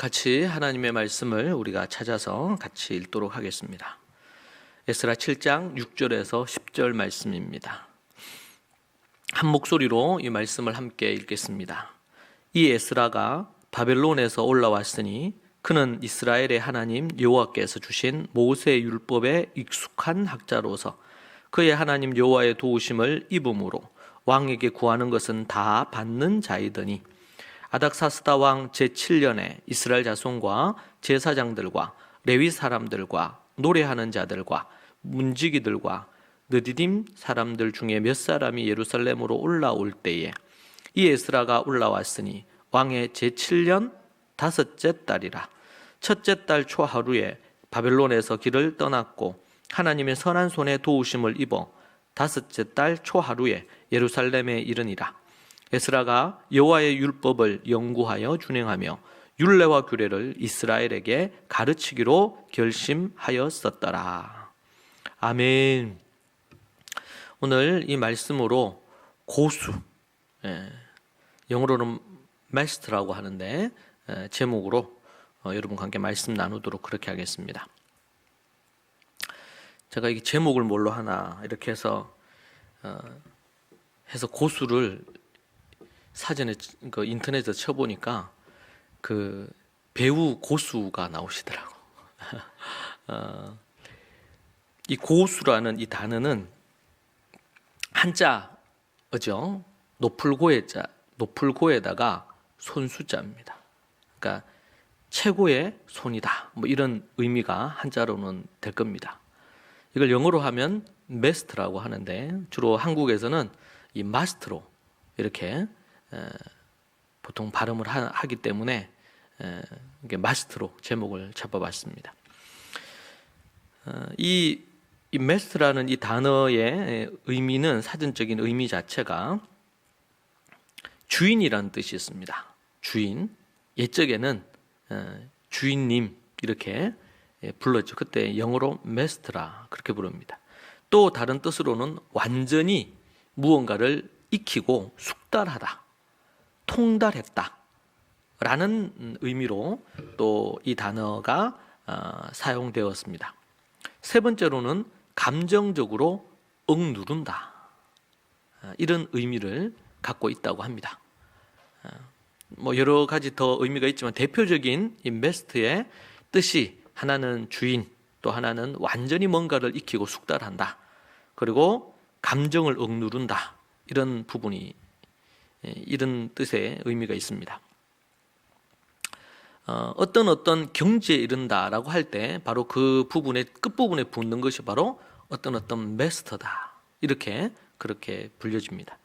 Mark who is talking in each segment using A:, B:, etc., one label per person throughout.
A: 같이 하나님의 말씀을 우리가 찾아서 같이 읽도록 하겠습니다. 에스라 7장 6절에서 10절 말씀입니다. 한 목소리로 이 말씀을 함께 읽겠습니다. 이 에스라가 바벨론에서 올라왔으니 그는 이스라엘의 하나님 여호와께서 주신 모세의 율법에 익숙한 학자로서 그의 하나님 여호와의 도우심을 입음으로 왕에게 구하는 것은 다 받는 자이더니 아닥사스다 왕 제7년에 이스라엘 자손과 제사장들과 레위 사람들과 노래하는 자들과 문지기들과 느디딤 사람들 중에 몇 사람이 예루살렘으로 올라올 때에 이 에스라가 올라왔으니 왕의 제7년 다섯째 달이라. 첫째 달 초하루에 바벨론에서 길을 떠났고 하나님의 선한 손에 도우심을 입어 다섯째 달 초하루에 예루살렘에 이르니라. 에스라가 여호와의 율법을 연구하여 준행하며 율례와 규례를 이스라엘에게 가르치기로 결심하였었더라. 아멘. 오늘 이 말씀으로 고수, 영어로는 마스터라고 하는데 제목으로 여러분과 함께 말씀 나누도록 그렇게 하겠습니다. 제가 이 제목을 뭘로 하나 이렇게 해서 고수를 사전에 인터넷에 쳐보니까 그 배우 고수가 나오시더라고. 이 고수라는 이 단어는 한자어죠. 높을고에다가 손수자입니다. 그러니까 최고의 손이다. 뭐 이런 의미가 한자로는 될 겁니다. 이걸 영어로 하면 마스터라고 하는데 주로 한국에서는 이 마스터로 이렇게 보통 발음을 하기 때문에 이게 마스터로 제목을 잡아봤습니다. 이 마스터라는 이 단어의 의미는 사전적인 의미 자체가 주인이라는 뜻이 있습니다. 주인, 옛적에는 주인님 이렇게 불렀죠. 그때 영어로 마스터라 그렇게 부릅니다. 또 다른 뜻으로는 완전히 무언가를 익히고 숙달하다, 통달했다 라는 의미로 또 이 단어가 사용되었습니다. 세 번째로는 감정적으로 억누른다, 이런 의미를 갖고 있다고 합니다. 뭐 여러 가지 더 의미가 있지만 대표적인 이 마스터의 뜻이 하나는 주인, 또 하나는 완전히 뭔가를 익히고 숙달한다, 그리고 감정을 억누른다, 이런 부분이 이런 뜻의 의미가 있습니다. 어떤 경지에 이른다라고 할 때 바로 그 부분의 끝부분에 붙는 것이 바로 어떤 마스터다, 그렇게 불려집니다.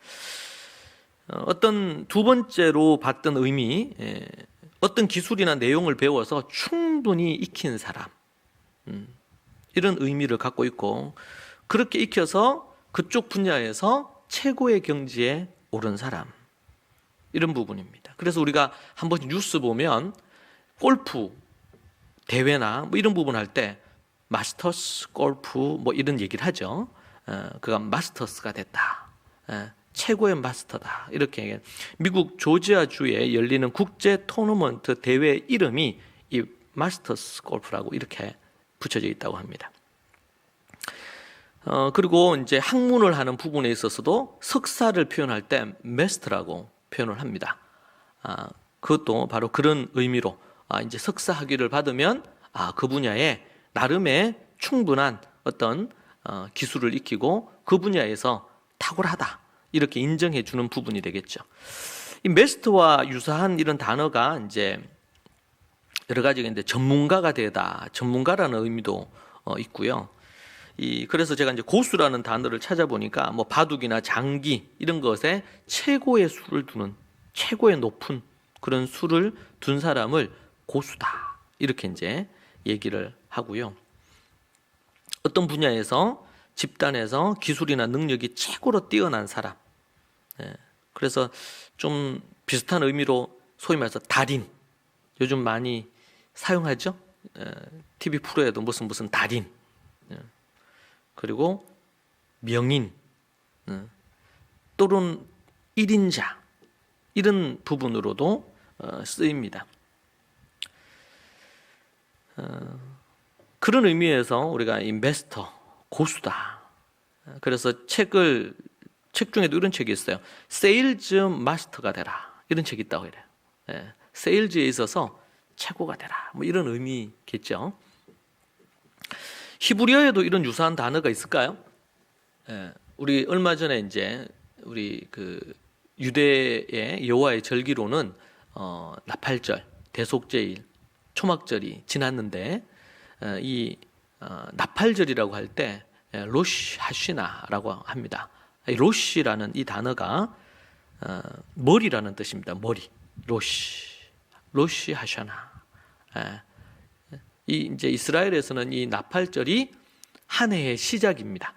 A: 어떤 두 번째로 봤던 의미, 어떤 기술이나 내용을 배워서 충분히 익힌 사람, 이런 의미를 갖고 있고, 그렇게 익혀서 그쪽 분야에서 최고의 경지에 오른 사람, 이런 부분입니다. 그래서 우리가 한 번씩 뉴스 보면 골프 대회나 뭐 이런 부분 할 때 마스터스 골프 뭐 이런 얘기를 하죠. 그가 마스터스가 됐다, 최고의 마스터다, 이렇게. 미국 조지아주에 열리는 국제 토너먼트 대회 이름이 이 마스터스 골프라고 이렇게 붙여져 있다고 합니다. 그리고 이제 학문을 하는 부분에 있어서도 석사를 표현할 때 마스터라고 표현을 합니다. 그것도 바로 그런 의미로 이제 석사 학위를 받으면 그 분야에 나름의 충분한 어떤 기술을 익히고 그 분야에서 탁월하다, 이렇게 인정해 주는 부분이 되겠죠. 이 마스터와 유사한 이런 단어가 이제 여러 가지가 있는데 전문가가 되다, 전문가라는 의미도 있고요. 그래서 제가 이제 고수라는 단어를 찾아보니까 뭐 바둑이나 장기 이런 것에 최고의 수를 두는, 최고의 높은 그런 수를 둔 사람을 고수다, 이렇게 이제 얘기를 하고요. 어떤 분야에서 집단에서 기술이나 능력이 최고로 뛰어난 사람, 그래서 좀 비슷한 의미로 소위 말해서 달인, 요즘 많이 사용하죠. TV 프로에도 무슨 달인, 그리고 명인, 또는 1인자, 이런 부분으로도 쓰입니다. 그런 의미에서 우리가 이 마스터, 고수다. 그래서 책 중에도 이런 책이 있어요. 세일즈 마스터가 되라. 이런 책이 있다고 해요. 세일즈에 있어서 최고가 되라. 뭐 이런 의미겠죠. 히브리어에도 이런 유사한 단어가 있을까요? 우리 얼마 전에 이제 우리 그 유대의 여호와의 절기로는 나팔절, 대속제일, 초막절이 지났는데 이 나팔절이라고 할 때 로시 하시나라고 합니다. 로시라는 이 단어가 머리라는 뜻입니다. 머리, 로시 하샤나. 이 이제 이스라엘에서는 이 나팔절이 한 해의 시작입니다.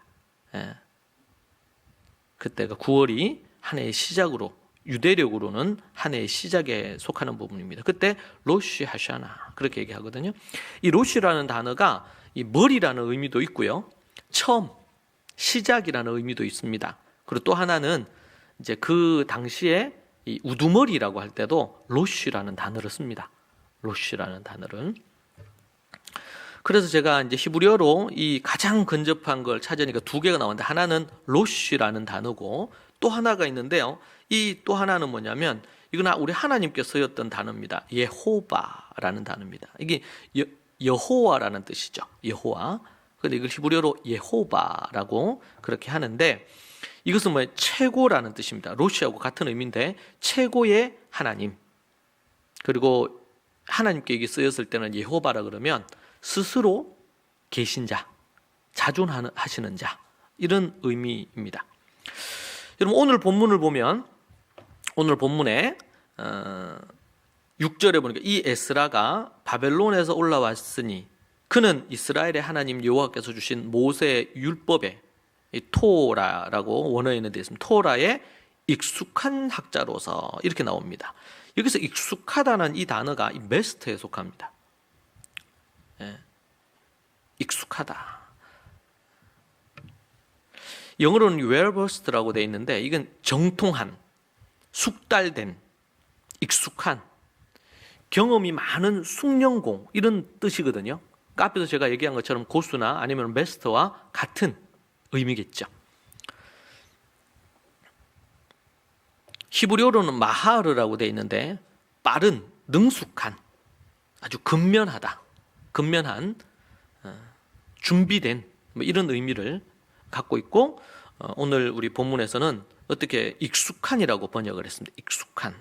A: 그때가 9월이 한 해의 시작으로, 유대력으로는 한 해의 시작에 속하는 부분입니다. 그때 로시 하샤나 그렇게 얘기하거든요. 이 로시라는 단어가 이 머리라는 의미도 있고요, 처음, 시작이라는 의미도 있습니다. 그리고 또 하나는 이제 그 당시에 이 우두머리라고 할 때도 로시라는 단어를 씁니다. 로시라는 단어를. 그래서 제가 이제 히브리어로 이 가장 근접한 걸 찾으니까 두 개가 나왔는데, 하나는 로시라는 단어고 또 하나가 있는데요. 이 또 하나는 뭐냐면 이건 우리 하나님께 쓰였던 단어입니다. 예호바라는 단어입니다. 이게 여호와라는 뜻이죠. 여호와. 근데 이걸 히브리어로 예호바라고 그렇게 하는데, 이것은 뭐예요? 최고라는 뜻입니다. 로시하고 같은 의미인데 최고의 하나님. 그리고 하나님께 이게 쓰였을 때는 예호바라 그러면 스스로 계신 자, 자존하시는 자, 이런 의미입니다. 여러분, 오늘 본문을 보면 오늘 본문에 6절에 보니까 이 에스라가 바벨론에서 올라왔으니 그는 이스라엘의 하나님 여호와께서 주신 모세의 율법에, 이 토라라고 원어에는 되어 있습니다. 토라에 익숙한 학자로서 이렇게 나옵니다. 여기서 익숙하다는 이 단어가 이 메스터에 속합니다. 익숙하다. 영어로는 well-versed라고 되어 있는데 이건 정통한, 숙달된, 익숙한, 경험이 많은 숙련공, 이런 뜻이거든요. 앞에서 제가 얘기한 것처럼 고수나 아니면 마스터와 같은 의미겠죠. 히브리어로는 마하르라고 되어 있는데 빠른, 능숙한, 아주 근면하다, 근면한, 준비된, 뭐 이런 의미를 갖고 있고, 오늘 우리 본문에서는 어떻게 익숙한이라고 번역을 했습니다. 익숙한,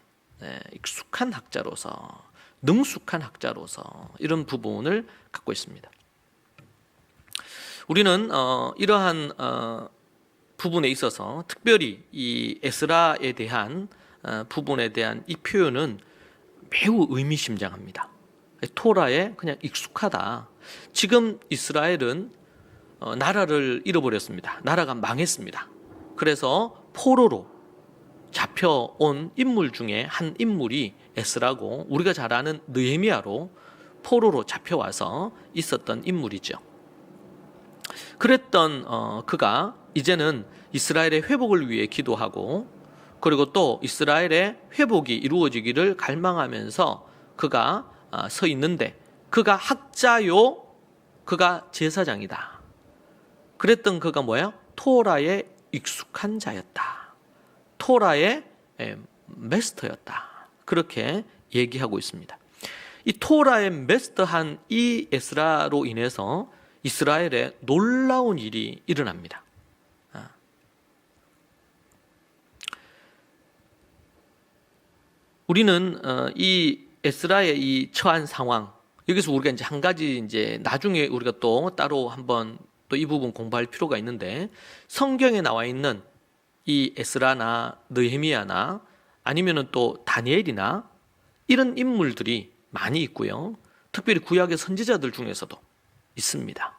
A: 익숙한 학자로서, 능숙한 학자로서 이런 부분을 갖고 있습니다. 우리는 이러한 부분에 있어서 특별히 이 에스라에 대한 부분에 대한 이 표현은 매우 의미심장합니다. 토라에 그냥 익숙하다. 지금 이스라엘은 나라를 잃어버렸습니다. 나라가 망했습니다. 그래서 포로로 잡혀온 인물 중에 한 인물이 에스라고, 우리가 잘 아는 느헤미야로 포로로 잡혀와서 있었던 인물이죠. 그랬던 그가 이제는 이스라엘의 회복을 위해 기도하고, 그리고 또 이스라엘의 회복이 이루어지기를 갈망하면서 그가 서 있는데, 그가 학자요, 그가 제사장이다. 그랬던 그가 뭐예요? 토라에 익숙한 자였다. 토라의 마스터였다. 그렇게 얘기하고 있습니다. 이 토라의 마스터한 이 에스라로 인해서 이스라엘에 놀라운 일이 일어납니다. 우리는 이 에스라의 이 처한 상황, 여기서 우리가 이제 한 가지 이제 나중에 우리가 또 따로 한번 또 이 부분 공부할 필요가 있는데, 성경에 나와 있는 이 에스라나 느헤미야나 아니면은 또 다니엘이나 이런 인물들이 많이 있고요. 특별히 구약의 선지자들 중에서도 있습니다.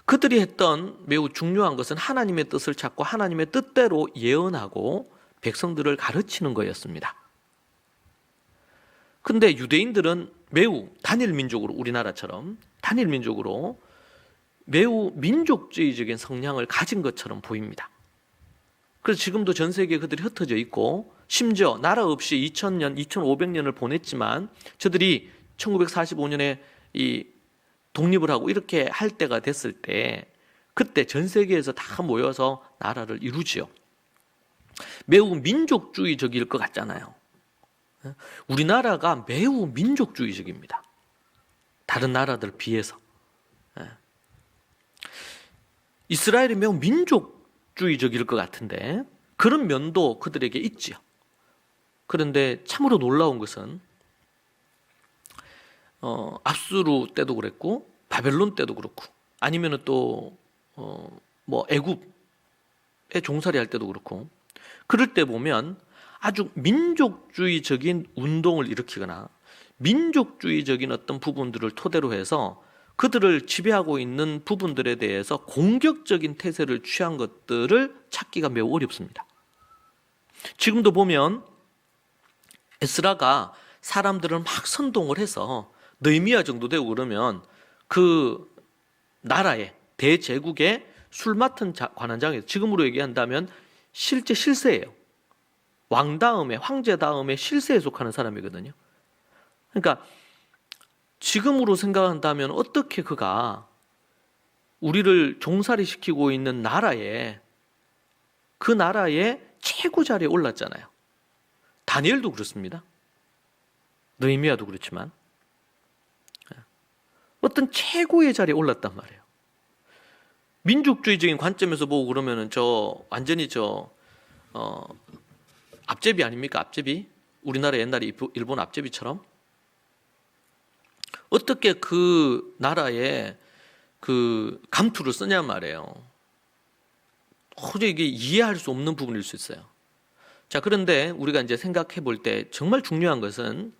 A: 그들이 했던 매우 중요한 것은 하나님의 뜻을 찾고 하나님의 뜻대로 예언하고 백성들을 가르치는 거였습니다. 근데 유대인들은 매우 단일 민족으로, 우리나라처럼 단일 민족으로 매우 민족주의적인 성향을 가진 것처럼 보입니다. 그래서 지금도 전 세계에 그들이 흩어져 있고, 심지어 나라 없이 2000년, 2500년을 보냈지만 저들이 1945년에 이 독립을 하고 이렇게 할 때가 됐을 때 그때 전 세계에서 다 모여서 나라를 이루지요. 매우 민족주의적일 것 같잖아요. 우리나라가 매우 민족주의적입니다. 다른 나라들 비해서. 이스라엘이 매우 민족주의적일 것 같은데 그런 면도 그들에게 있지요. 그런데 참으로 놀라운 것은 압수르 때도 그랬고 바벨론 때도 그렇고 아니면은 또 애굽에 종살이 할 때도 그렇고 그럴 때 보면 아주 민족주의적인 운동을 일으키거나 민족주의적인 어떤 부분들을 토대로 해서 그들을 지배하고 있는 부분들에 대해서 공격적인 태세를 취한 것들을 찾기가 매우 어렵습니다. 지금도 보면 에스라가 사람들을 막 선동을 해서 느헤미야 정도 되고 그러면 그 나라의 대제국의 술 맡은 관원장에서 지금으로 얘기한다면 실제 실세예요. 왕 다음에 황제 다음에 실세에 속하는 사람이거든요. 그러니까 지금으로 생각한다면 어떻게 그가 우리를 종살이 시키고 있는 나라에 그 나라의 최고 자리에 올랐잖아요. 다니엘도 그렇습니다. 느헤미야도 그렇지만 어떤 최고의 자리에 올랐단 말이에요. 민족주의적인 관점에서 보고 그러면은 완전히 앞제비 아닙니까? 앞제비? 우리나라 옛날에 일본 앞제비처럼 어떻게 그 나라에 그 감투를 쓰냐 말이에요. 도저히 이게 이해할 수 없는 부분일 수 있어요. 자, 그런데 우리가 이제 생각해 볼 때 정말 중요한 것은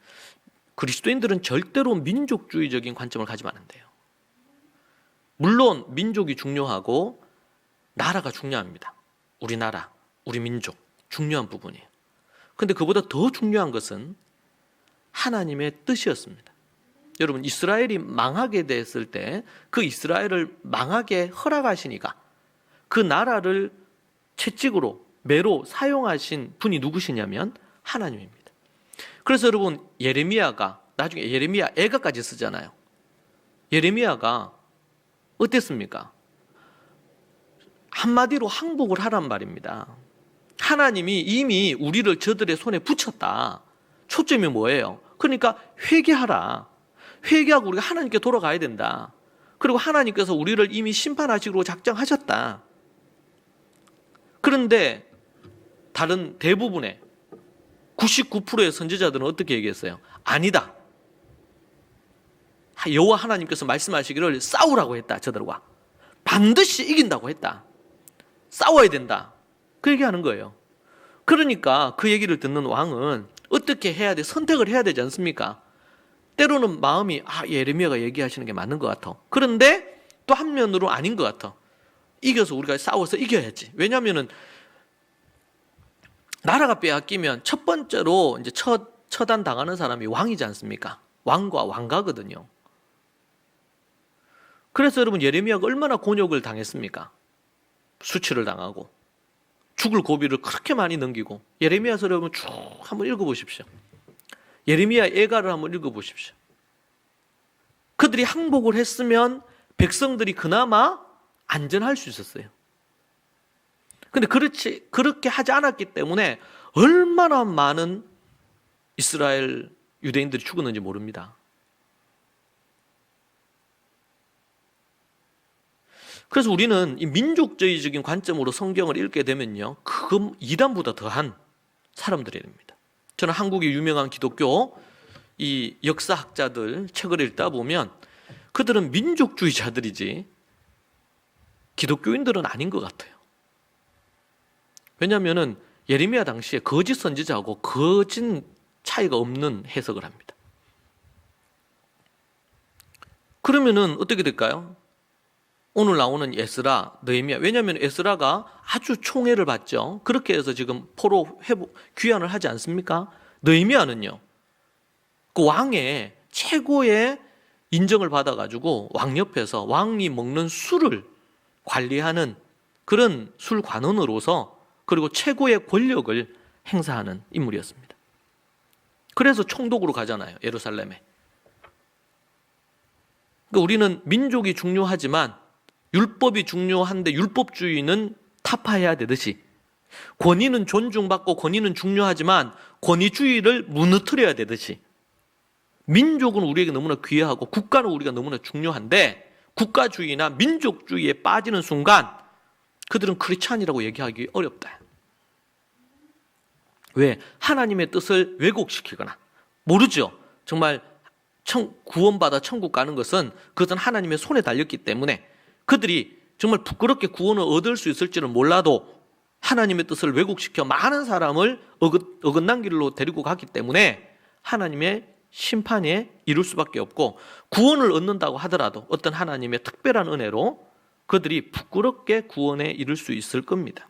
A: 그리스도인들은 절대로 민족주의적인 관점을 가지면 안 돼요. 물론 민족이 중요하고 나라가 중요합니다. 우리나라, 우리 민족 중요한 부분이에요. 그런데 그보다 더 중요한 것은 하나님의 뜻이었습니다. 여러분, 이스라엘이 망하게 됐을 때 그 이스라엘을 망하게 허락하시니까 그 나라를 채찍으로 매로 사용하신 분이 누구시냐면 하나님입니다. 그래서 여러분, 예레미야가 나중에 예레미야 애가까지 쓰잖아요. 예레미야가 어땠습니까? 한마디로 항복을 하란 말입니다. 하나님이 이미 우리를 저들의 손에 붙였다. 초점이 뭐예요? 그러니까 회개하라. 회개하고 우리가 하나님께 돌아가야 된다. 그리고 하나님께서 우리를 이미 심판하시기로 작정하셨다. 그런데 다른 대부분의 99%의 선지자들은 어떻게 얘기했어요? 아니다. 여호와 하나님께서 말씀하시기를 싸우라고 했다. 저들과 반드시 이긴다고 했다. 싸워야 된다. 그 얘기하는 거예요. 그러니까 그 얘기를 듣는 왕은 어떻게 해야 돼? 선택을 해야 되지 않습니까? 때로는 마음이 예레미야가 얘기하시는 게 맞는 것 같아. 그런데 또 한면으로 아닌 것 같아. 이겨서 우리가 싸워서 이겨야지. 왜냐하면은 나라가 빼앗기면 첫 번째로 이제 처단 당하는 사람이 왕이지 않습니까? 왕과 왕가거든요. 그래서 여러분, 예레미야가 얼마나 곤욕을 당했습니까? 수치를 당하고 죽을 고비를 그렇게 많이 넘기고. 예레미야서 여러분 쭉 한번 읽어보십시오. 예레미야 애가를 한번 읽어보십시오. 그들이 항복을 했으면 백성들이 그나마 안전할 수 있었어요. 근데 그렇게 하지 않았기 때문에 얼마나 많은 이스라엘 유대인들이 죽었는지 모릅니다. 그래서 우리는 이 민족주의적인 관점으로 성경을 읽게 되면요, 그 이단보다 더한 사람들이 됩니다. 저는 한국의 유명한 기독교 이 역사학자들 책을 읽다 보면 그들은 민족주의자들이지 기독교인들은 아닌 것 같아요. 왜냐하면 예레미야 당시에 거짓 선지자하고 거짓 차이가 없는 해석을 합니다. 그러면은 어떻게 될까요? 오늘 나오는 에스라, 느헤미야. 왜냐하면 에스라가 아주 총애를 받죠. 그렇게 해서 지금 포로 귀환을 하지 않습니까? 느헤미야는요, 그 왕의 최고의 인정을 받아가지고 왕 옆에서 왕이 먹는 술을 관리하는 그런 술 관원으로서 그리고 최고의 권력을 행사하는 인물이었습니다. 그래서 총독으로 가잖아요, 예루살렘에. 그러니까 우리는 민족이 중요하지만 율법이 중요한데 율법주의는 타파해야 되듯이, 권위는 존중받고 권위는 중요하지만 권위주의를 무너뜨려야 되듯이, 민족은 우리에게 너무나 귀하고 국가는 우리가 너무나 중요한데 국가주의나 민족주의에 빠지는 순간 그들은 크리스찬이라고 얘기하기 어렵다. 왜? 하나님의 뜻을 왜곡시키거나, 모르죠. 정말 구원받아 천국 가는 것은 그것은 하나님의 손에 달렸기 때문에 그들이 정말 부끄럽게 구원을 얻을 수 있을지는 몰라도 하나님의 뜻을 왜곡시켜 많은 사람을 어긋난 길로 데리고 갔기 때문에 하나님의 심판에 이를 수밖에 없고, 구원을 얻는다고 하더라도 어떤 하나님의 특별한 은혜로 그들이 부끄럽게 구원에 이를 수 있을 겁니다.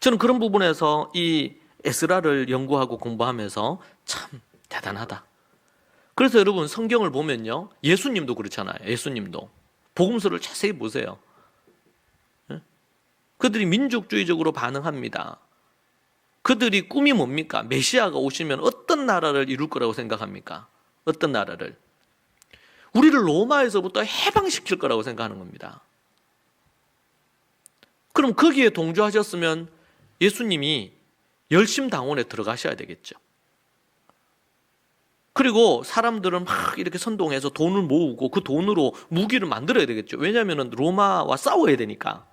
A: 저는 그런 부분에서 이 에스라를 연구하고 공부하면서 참 대단하다. 그래서 여러분 성경을 보면요, 예수님도 그렇잖아요. 예수님도 복음서를 자세히 보세요. 그들이 민족주의적으로 반응합니다. 그들이 꿈이 뭡니까? 메시아가 오시면 어떤 나라를 이룰 거라고 생각합니까? 어떤 나라를? 우리를 로마에서부터 해방시킬 거라고 생각하는 겁니다. 그럼 거기에 동조하셨으면 예수님이 열심당원에 들어가셔야 되겠죠. 그리고 사람들은 막 이렇게 선동해서 돈을 모으고 그 돈으로 무기를 만들어야 되겠죠. 왜냐하면 로마와 싸워야 되니까.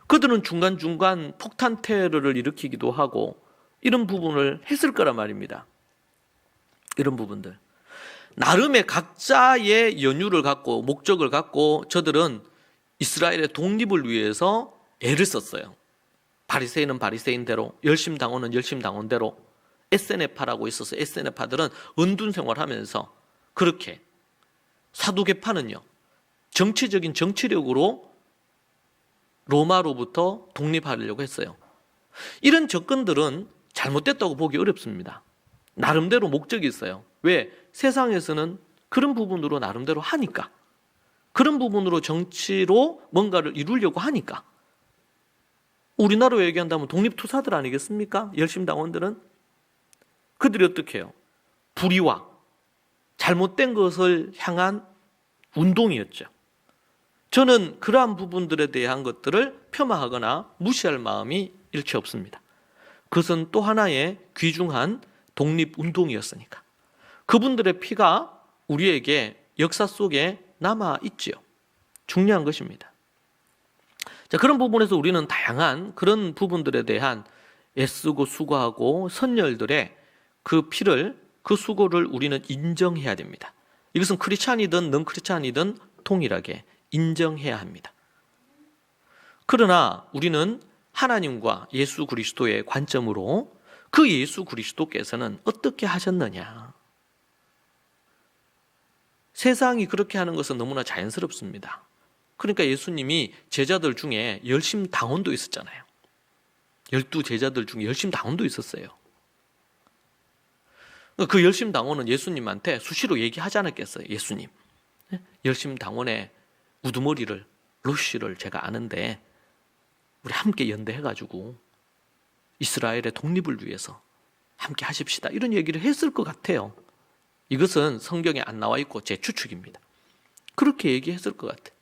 A: 그들은 중간중간 폭탄 테러를 일으키기도 하고 이런 부분을 했을 거란 말입니다. 이런 부분들. 나름의 각자의 연유를 갖고 목적을 갖고 저들은 이스라엘의 독립을 위해서 애를 썼어요. 바리새인은 바리새인대로, 열심당원은 열심당원대로, 에세네파라고 있어서 에세네파들은 은둔 생활하면서 그렇게, 사두개파는요 정치적인 정치력으로 로마로부터 독립하려고 했어요. 이런 접근들은 잘못됐다고 보기 어렵습니다. 나름대로 목적이 있어요. 왜? 세상에서는 그런 부분으로 나름대로 하니까, 그런 부분으로 정치로 뭔가를 이루려고 하니까. 우리나라로 얘기한다면 독립투사들 아니겠습니까? 열심당원들은. 그들이 어떻게 해요? 불의와 잘못된 것을 향한 운동이었죠. 저는 그러한 부분들에 대한 것들을 폄하하거나 무시할 마음이 일체 없습니다. 그것은 또 하나의 귀중한 독립운동이었으니까. 그분들의 피가 우리에게 역사 속에 남아있지요. 중요한 것입니다. 자, 그런 부분에서 우리는 다양한 그런 부분들에 대한 애쓰고 수고하고 선열들의 그 피를, 그 수고를 우리는 인정해야 됩니다. 이것은 크리스찬이든 넌 크리스찬이든 동일하게 인정해야 합니다. 그러나 우리는 하나님과 예수 그리스도의 관점으로 그 예수 그리스도께서는 어떻게 하셨느냐. 세상이 그렇게 하는 것은 너무나 자연스럽습니다. 그러니까 예수님이 제자들 중에 열심당원도 있었잖아요. 12제자들 중에 열심당원도 있었어요. 그 열심당원은 예수님한테 수시로 얘기하지 않았겠어요. 예수님, 열심당원의 우두머리를, 루시를 제가 아는데 우리 함께 연대해가지고 이스라엘의 독립을 위해서 함께 하십시다, 이런 얘기를 했을 것 같아요. 이것은 성경에 안 나와 있고 제 추측입니다. 그렇게 얘기했을 것 같아요.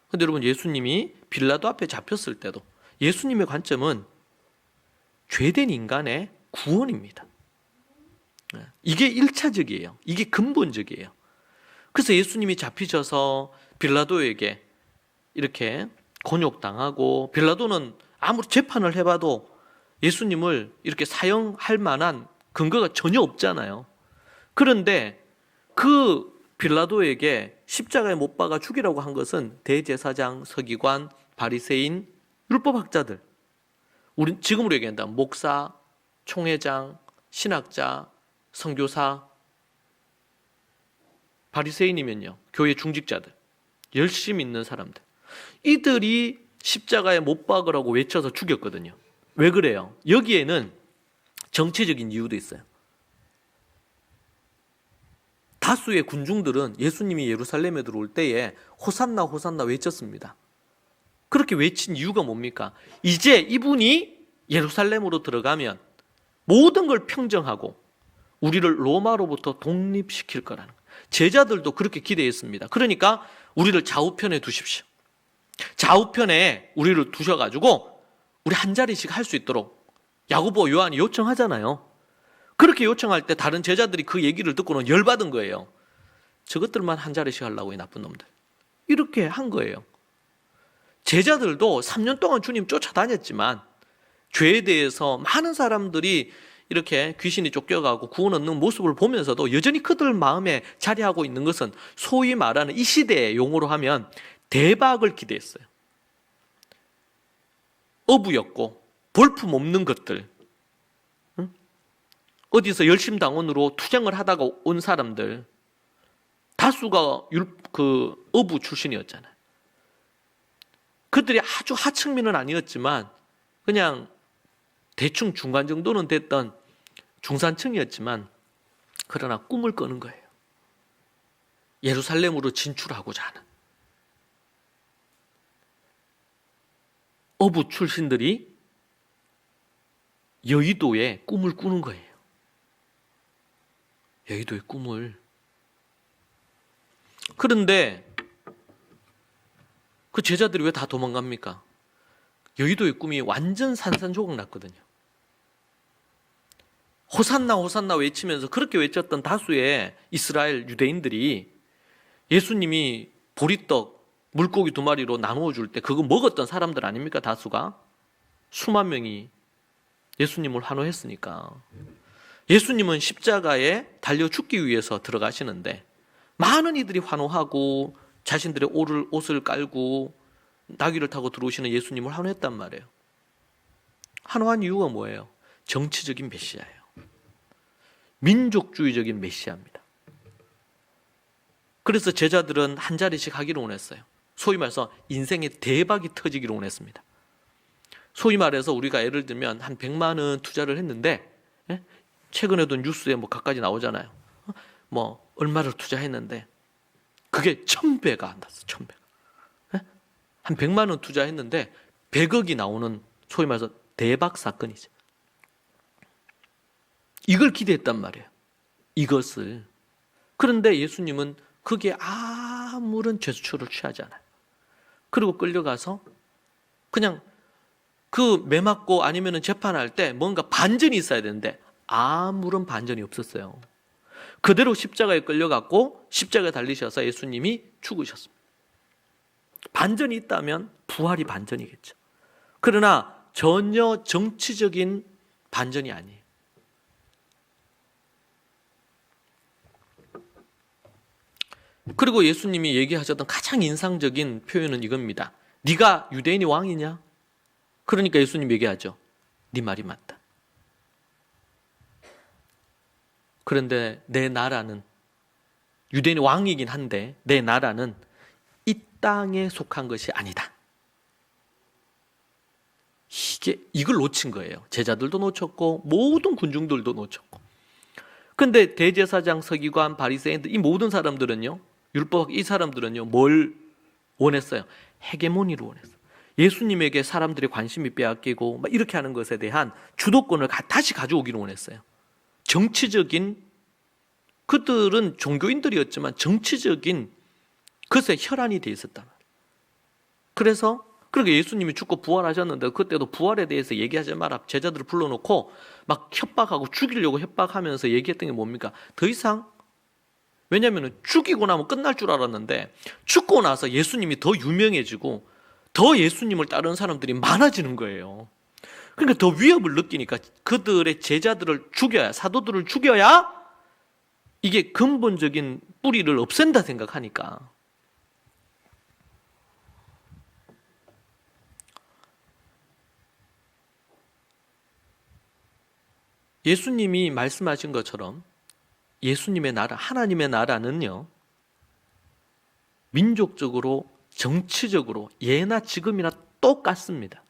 A: 그런데 여러분, 예수님이 빌라도 앞에 잡혔을 때도 예수님의 관점은 죄된 인간의 구원입니다. 이게 1차적이에요. 이게 근본적이에요. 그래서 예수님이 잡히셔서 빌라도에게 이렇게 곤욕당하고, 빌라도는 아무리 재판을 해봐도 예수님을 이렇게 사형할 만한 근거가 전혀 없잖아요. 그런데 그 빌라도에게 십자가에 못 박아 죽이라고 한 것은 대제사장, 서기관, 바리새인, 율법학자들, 우리 지금으로 얘기한다면 목사, 총회장, 신학자, 선교사, 바리새인이면요 교회 중직자들, 열심히 있는 사람들, 이들이 십자가에 못 박으라고 외쳐서 죽였거든요. 왜 그래요? 여기에는 정치적인 이유도 있어요. 다수의 군중들은 예수님이 예루살렘에 들어올 때에 호산나 호산나 외쳤습니다. 그렇게 외친 이유가 뭡니까? 이제 이분이 예루살렘으로 들어가면 모든 걸 평정하고 우리를 로마로부터 독립시킬 거라는 거예요. 제자들도 그렇게 기대했습니다. 그러니까 우리를 좌우편에 두십시오. 좌우편에 우리를 두셔가지고 우리 한 자리씩 할 수 있도록 야고보, 요한이 요청하잖아요. 그렇게 요청할 때 다른 제자들이 그 얘기를 듣고는 열받은 거예요. 저것들만 한 자리씩 하려고 이 나쁜 놈들. 이렇게 한 거예요. 제자들도 3년 동안 주님 쫓아다녔지만 죄에 대해서 많은 사람들이 이렇게 귀신이 쫓겨가고 구원 얻는 모습을 보면서도 여전히 그들 마음에 자리하고 있는 것은 소위 말하는 이 시대의 용어로 하면 대박을 기대했어요. 어부였고 볼품 없는 것들, 어디서 열심당원으로 투쟁을 하다가 온 사람들, 다수가 어부 출신이었잖아요. 그들이 아주 하층민은 아니었지만 그냥 대충 중간 정도는 됐던 중산층이었지만 그러나 꿈을 꿔는 거예요. 예루살렘으로 진출하고자 하는 어부 출신들이 여의도에 꿈을 꾸는 거예요. 여의도의 꿈을. 그런데 그 제자들이 왜 다 도망갑니까? 여의도의 꿈이 완전 산산조각 났거든요. 호산나 호산나 외치면서 그렇게 외쳤던 다수의 이스라엘 유대인들이 예수님이 보리떡 물고기 2마리로 나누어 줄 때 그거 먹었던 사람들 아닙니까? 다수가 수만 명이 예수님을 환호했으니까. 예수님은 십자가에 달려 죽기 위해서 들어가시는데 많은 이들이 환호하고 자신들의 옷을 깔고 나귀를 타고 들어오시는 예수님을 환호했단 말이에요. 환호한 이유가 뭐예요? 정치적인 메시아예요. 민족주의적인 메시아입니다. 그래서 제자들은 한 자리씩 하기를 원했어요. 소위 말해서 인생의 대박이 터지기를 원했습니다. 소위 말해서 우리가 예를 들면 한 100만 원 투자를 했는데, 최근에도 뉴스에 갖가지 나오잖아요. 얼마를 투자했는데 그게 1000배가 안 났어. 1000배가. 한 100만 원 투자했는데 100억이 나오는 소위 말해서 대박 사건이죠. 이걸 기대했단 말이에요. 이것을. 그런데 예수님은 그게 아무런 제스처를 취하지 않아요. 그리고 끌려가서 그냥 그 매 맞고 아니면 재판할 때 뭔가 반전이 있어야 되는데 아무런 반전이 없었어요. 그대로 십자가에 끌려갔고 십자가에 달리셔서 예수님이 죽으셨습니다. 반전이 있다면 부활이 반전이겠죠. 그러나 전혀 정치적인 반전이 아니에요. 그리고 예수님이 얘기하셨던 가장 인상적인 표현은 이겁니다. 네가 유대인이 왕이냐? 그러니까 예수님 얘기하죠. 네 말이 맞다. 그런데 내 나라는, 유대인이 왕이긴 한데 내 나라는 이 땅에 속한 것이 아니다. 이걸 놓친 거예요. 제자들도 놓쳤고 모든 군중들도 놓쳤고. 근데 대제사장, 서기관, 바리새인들 이 모든 사람들은요, 율법 이 사람들은요 뭘 원했어요? 헤게모니를 원했어요. 예수님에게 사람들의 관심이 빼앗기고 이렇게 하는 것에 대한 주도권을 다시 가져오기를 원했어요. 정치적인, 그들은 종교인들이었지만 정치적인 것에 혈안이 돼 있었단 말이에요. 그래서 그렇게 예수님이 죽고 부활하셨는데 그때도 부활에 대해서 얘기하지 마라. 제자들을 불러놓고 막 협박하고 죽이려고 협박하면서 얘기했던 게 뭡니까? 더 이상, 왜냐하면 죽이고 나면 끝날 줄 알았는데 죽고 나서 예수님이 더 유명해지고 더 예수님을 따르는 사람들이 많아지는 거예요. 그러니까 더 위협을 느끼니까 그들의 제자들을 죽여야, 사도들을 죽여야 이게 근본적인 뿌리를 없앤다 생각하니까. 예수님이 말씀하신 것처럼 예수님의 나라, 하나님의 나라는요, 민족적으로, 정치적으로 예나 지금이나 똑같습니다.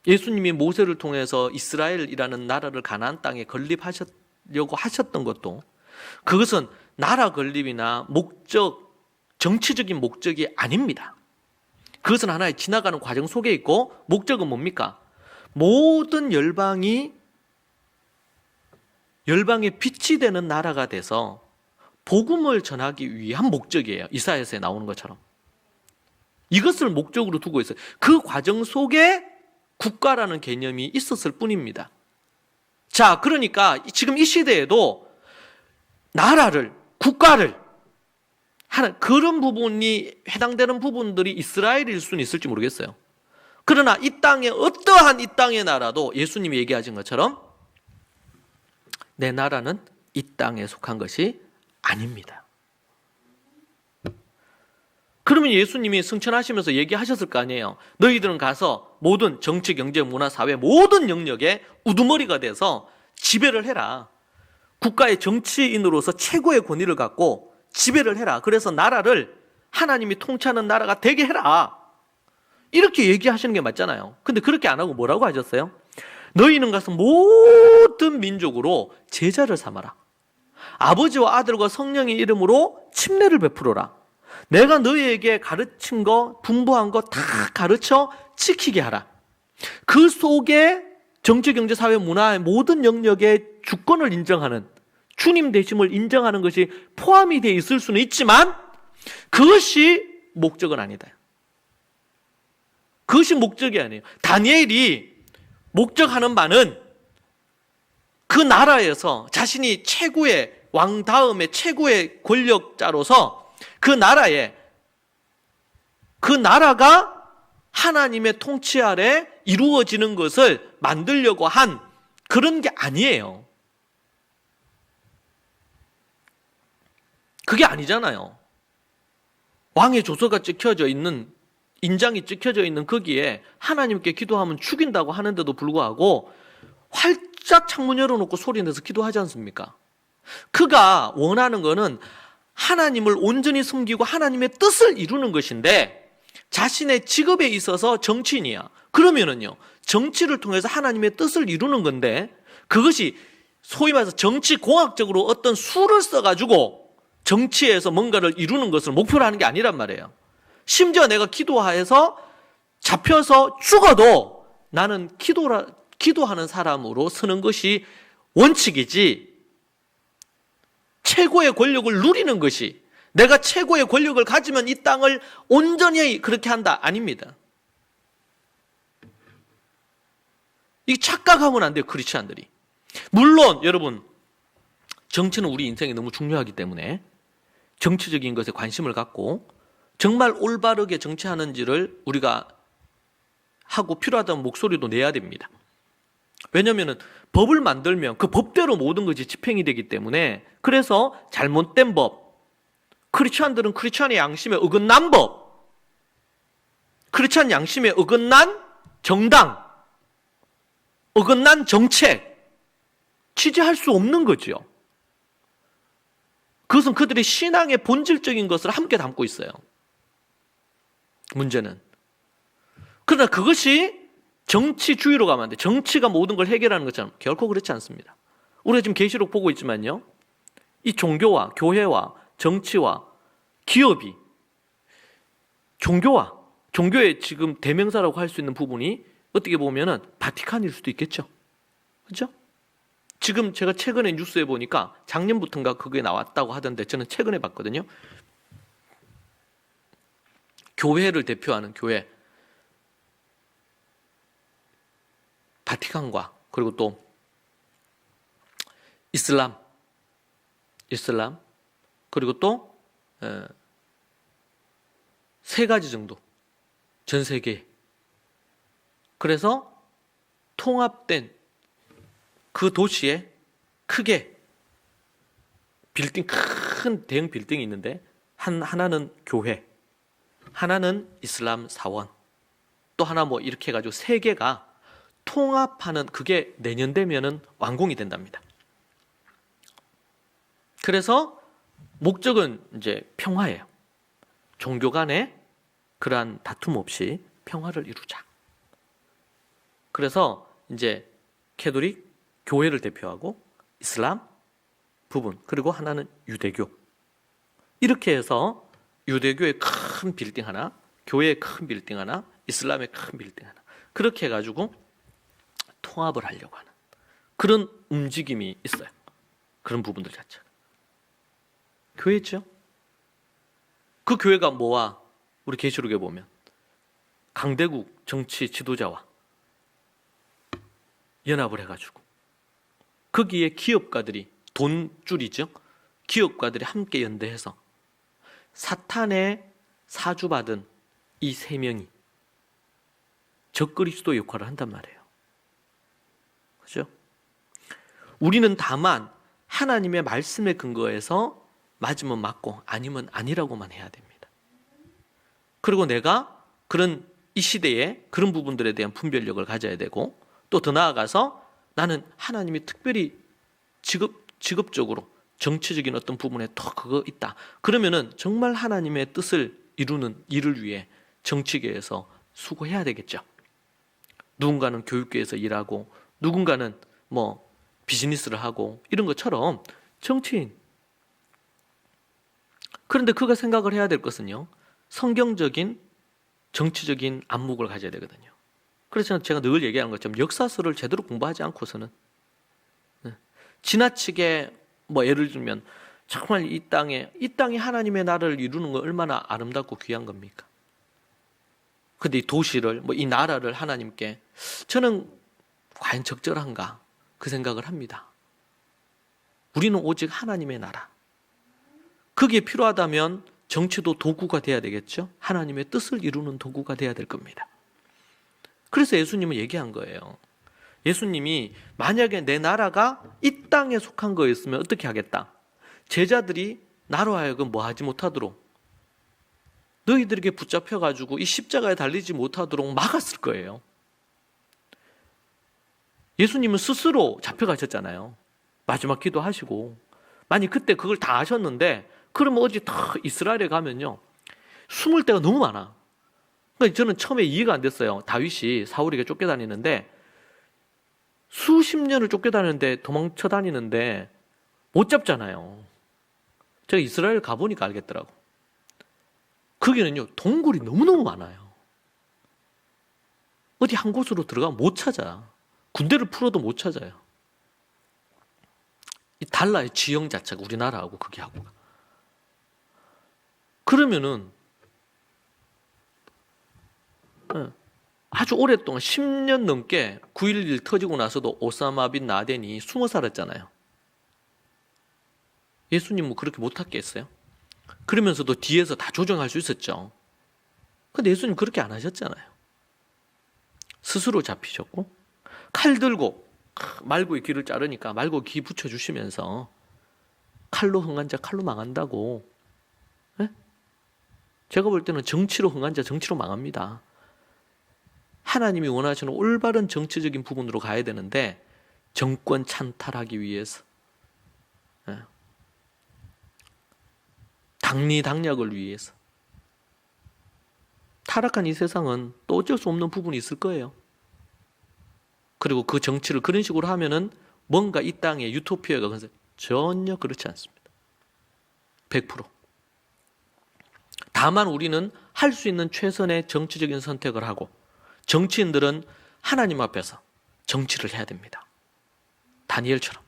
A: 예수님이 모세를 통해서 이스라엘이라는 나라를 가나안 땅에 건립하려고 하셨던 것도 그것은 나라 건립이나 목적, 정치적인 목적이 아닙니다. 그것은 하나의 지나가는 과정 속에 있고 목적은 뭡니까? 모든 열방의 빛이 되는 나라가 돼서 복음을 전하기 위한 목적이에요. 이사야서에 나오는 것처럼. 이것을 목적으로 두고 있어요. 그 과정 속에 국가라는 개념이 있었을 뿐입니다. 자, 그러니까 지금 이 시대에도 나라를, 국가를 하는 그런 부분이 해당되는 부분들이 이스라엘일 수는 있을지 모르겠어요. 그러나 이 땅에 어떠한 이 땅의 나라도 예수님이 얘기하신 것처럼 내 나라는 이 땅에 속한 것이 아닙니다. 그러면 예수님이 승천하시면서 얘기하셨을 거 아니에요. 너희들은 가서 모든 정치, 경제, 문화, 사회 모든 영역에 우두머리가 돼서 지배를 해라. 국가의 정치인으로서 최고의 권위를 갖고 지배를 해라. 그래서 나라를 하나님이 통치하는 나라가 되게 해라. 이렇게 얘기하시는 게 맞잖아요. 근데 그렇게 안 하고 뭐라고 하셨어요? 너희는 가서 모든 민족으로 제자를 삼아라. 아버지와 아들과 성령의 이름으로 침례를 베풀어라. 내가 너희에게 가르친 거, 분부한 거 다 가르쳐 지키게 하라. 그 속에 정치, 경제, 사회, 문화의 모든 영역의 주권을 인정하는, 주님 되심을 인정하는 것이 포함이 되어 있을 수는 있지만 그것이 목적은 아니다. 그것이 목적이 아니에요. 다니엘이 목적하는 바는 그 나라에서 자신이 최고의 왕 다음에 최고의 권력자로서 그 나라가 하나님의 통치 아래 이루어지는 것을 만들려고 한 그런 게 아니에요. 그게 아니잖아요. 왕의 조서가 찍혀져 있는, 인장이 찍혀져 있는 거기에 하나님께 기도하면 죽인다고 하는데도 불구하고 활짝 창문 열어놓고 소리 내서 기도하지 않습니까? 그가 원하는 거는 하나님을 온전히 섬기고 하나님의 뜻을 이루는 것인데 자신의 직업에 있어서 정치인이야. 그러면은요, 정치를 통해서 하나님의 뜻을 이루는 건데 그것이 소위 말해서 정치공학적으로 어떤 수를 써가지고 정치에서 뭔가를 이루는 것을 목표로 하는 게 아니란 말이에요. 심지어 내가 기도해서 잡혀서 죽어도 나는 기도하는 사람으로 서는 것이 원칙이지, 최고의 권력을 누리는 것이, 내가 최고의 권력을 가지면 이 땅을 온전히 그렇게 한다, 아닙니다. 이 착각하면 안 돼요, 크리스찬들이. 물론 여러분, 정치는 우리 인생에 너무 중요하기 때문에 정치적인 것에 관심을 갖고 정말 올바르게 정치하는지를 우리가 하고 필요하다는 목소리도 내야 됩니다. 왜냐하면 법을 만들면 그 법대로 모든 것이 집행이 되기 때문에, 그래서 잘못된 법, 크리스찬들은 크리스찬의 양심에 어긋난 법, 크리스찬 양심에 어긋난 정당, 어긋난 정책 취재할 수 없는 거죠. 그것은 그들의 신앙의 본질적인 것을 함께 담고 있어요. 문제는. 그러나 그것이 정치주의로 가면 안 돼. 정치가 모든 걸 해결하는 것처럼 결코 그렇지 않습니다. 우리가 지금 계시록 보고 있지만요, 이 종교와 교회와 정치와 기업이, 종교의 지금 대명사라고 할 수 있는 부분이 어떻게 보면은 바티칸일 수도 있겠죠. 그렇죠? 지금 제가 최근에 뉴스에 보니까 작년부터인가 그게 나왔다고 하던데 저는 최근에 봤거든요. 교회를 대표하는 교회, 바티칸과 그리고 또 이슬람 그리고 또 세 가지 정도 전 세계, 그래서 통합된 그 도시에 크게 빌딩, 큰 대형 빌딩이 있는데 하나는 교회, 하나는 이슬람 사원, 또 하나 뭐 이렇게 해가지고 세 개가 통합하는, 그게 내년 되면은 완공이 된답니다. 그래서 목적은 이제 평화예요. 종교 간에 그러한 다툼 없이 평화를 이루자. 그래서 이제 캐톨릭 교회를 대표하고 이슬람 부분, 그리고 하나는 유대교, 이렇게 해서 유대교의 큰 빌딩 하나, 교회의 큰 빌딩 하나, 이슬람의 큰 빌딩 하나, 그렇게 해가지고 통합을 하려고 하는 그런 움직임이 있어요. 그런 부분들 자체가. 교회죠. 그 교회가 뭐와 우리 계시록에 보면 강대국 정치 지도자와 연합을 해가지고 거기에 기업가들이 돈줄이죠. 기업가들이 함께 연대해서 사탄의 사주받은 이 세 명이 적그리스도 역할을 한단 말이에요. 그렇죠? 우리는 다만 하나님의 말씀에 근거해서 맞으면 맞고 아니면 아니라고만 해야 됩니다. 그리고 내가 그런 이 시대에 그런 부분들에 대한 분별력을 가져야 되고 또 더 나아가서 나는 하나님이 특별히 직업적으로 정치적인 어떤 부분에 더 그거 있다. 그러면은 정말 하나님의 뜻을 이루는 일을 위해 정치계에서 수고해야 되겠죠. 누군가는 교육계에서 일하고 누군가는 뭐 비즈니스를 하고 이런 것처럼 정치인. 그런데 그가 생각을 해야 될 것은요. 성경적인 정치적인 안목을 가져야 되거든요. 그래서 제가 늘 얘기하는 것처럼 역사서를 제대로 공부하지 않고서는 지나치게 뭐 예를 들면 정말 이 땅이 하나님의 나라를 이루는 거 얼마나 아름답고 귀한 겁니까? 근데 이 도시를 뭐 이 나라를 하나님께 저는 과연 적절한가 그 생각을 합니다. 우리는 오직 하나님의 나라. 그게 필요하다면 정치도 도구가 돼야 되겠죠. 하나님의 뜻을 이루는 도구가 돼야 될 겁니다. 그래서 예수님은 얘기한 거예요. 예수님이 만약에 내 나라가 이 땅에 속한 거였으면 어떻게 하겠다? 제자들이 나로 하여금 뭐 하지 못하도록 너희들에게 붙잡혀가지고 이 십자가에 달리지 못하도록 막았을 거예요. 예수님은 스스로 잡혀가셨잖아요. 마지막 기도하시고. 만약 그때 그걸 다 하셨는데 그러면 어디 다 이스라엘에 가면요 숨을 데가 너무 많아. 그러니까 저는 처음에 이해가 안 됐어요. 다윗이 사울에게 쫓겨다니는데 수십 년을 쫓겨다니는데 도망쳐 다니는데 못 잡잖아요. 제가 이스라엘 가보니까 알겠더라고. 거기는요 동굴이 너무너무 많아요. 어디 한 곳으로 들어가면 못 찾아. 군대를 풀어도 못 찾아요. 달라요. 지형 자체가 우리나라하고 거기하고가. 그러면은 아주 오랫동안 10년 넘게 9.11 터지고 나서도 오사마 빈 라덴이 숨어 살았잖아요. 예수님 뭐 그렇게 못했겠어요? 그러면서도 뒤에서 다 조정할 수 있었죠. 근데 예수님 그렇게 안 하셨잖아요. 스스로 잡히셨고 칼 들고 말고의 귀를 자르니까 말고 귀 붙여주시면서 칼로 흥한 자 칼로 망한다고. 네? 제가 볼 때는 정치로 흥한 자 정치로 망합니다. 하나님이 원하시는 올바른 정치적인 부분으로 가야 되는데 정권 찬탈하기 위해서 당리당략을 위해서 타락한 이 세상은 또 어쩔 수 없는 부분이 있을 거예요. 그리고 그 정치를 그런 식으로 하면은 뭔가 이 땅에 유토피아가 전혀 그렇지 않습니다. 100%. 다만 우리는 할 수 있는 최선의 정치적인 선택을 하고 정치인들은 하나님 앞에서 정치를 해야 됩니다. 다니엘처럼.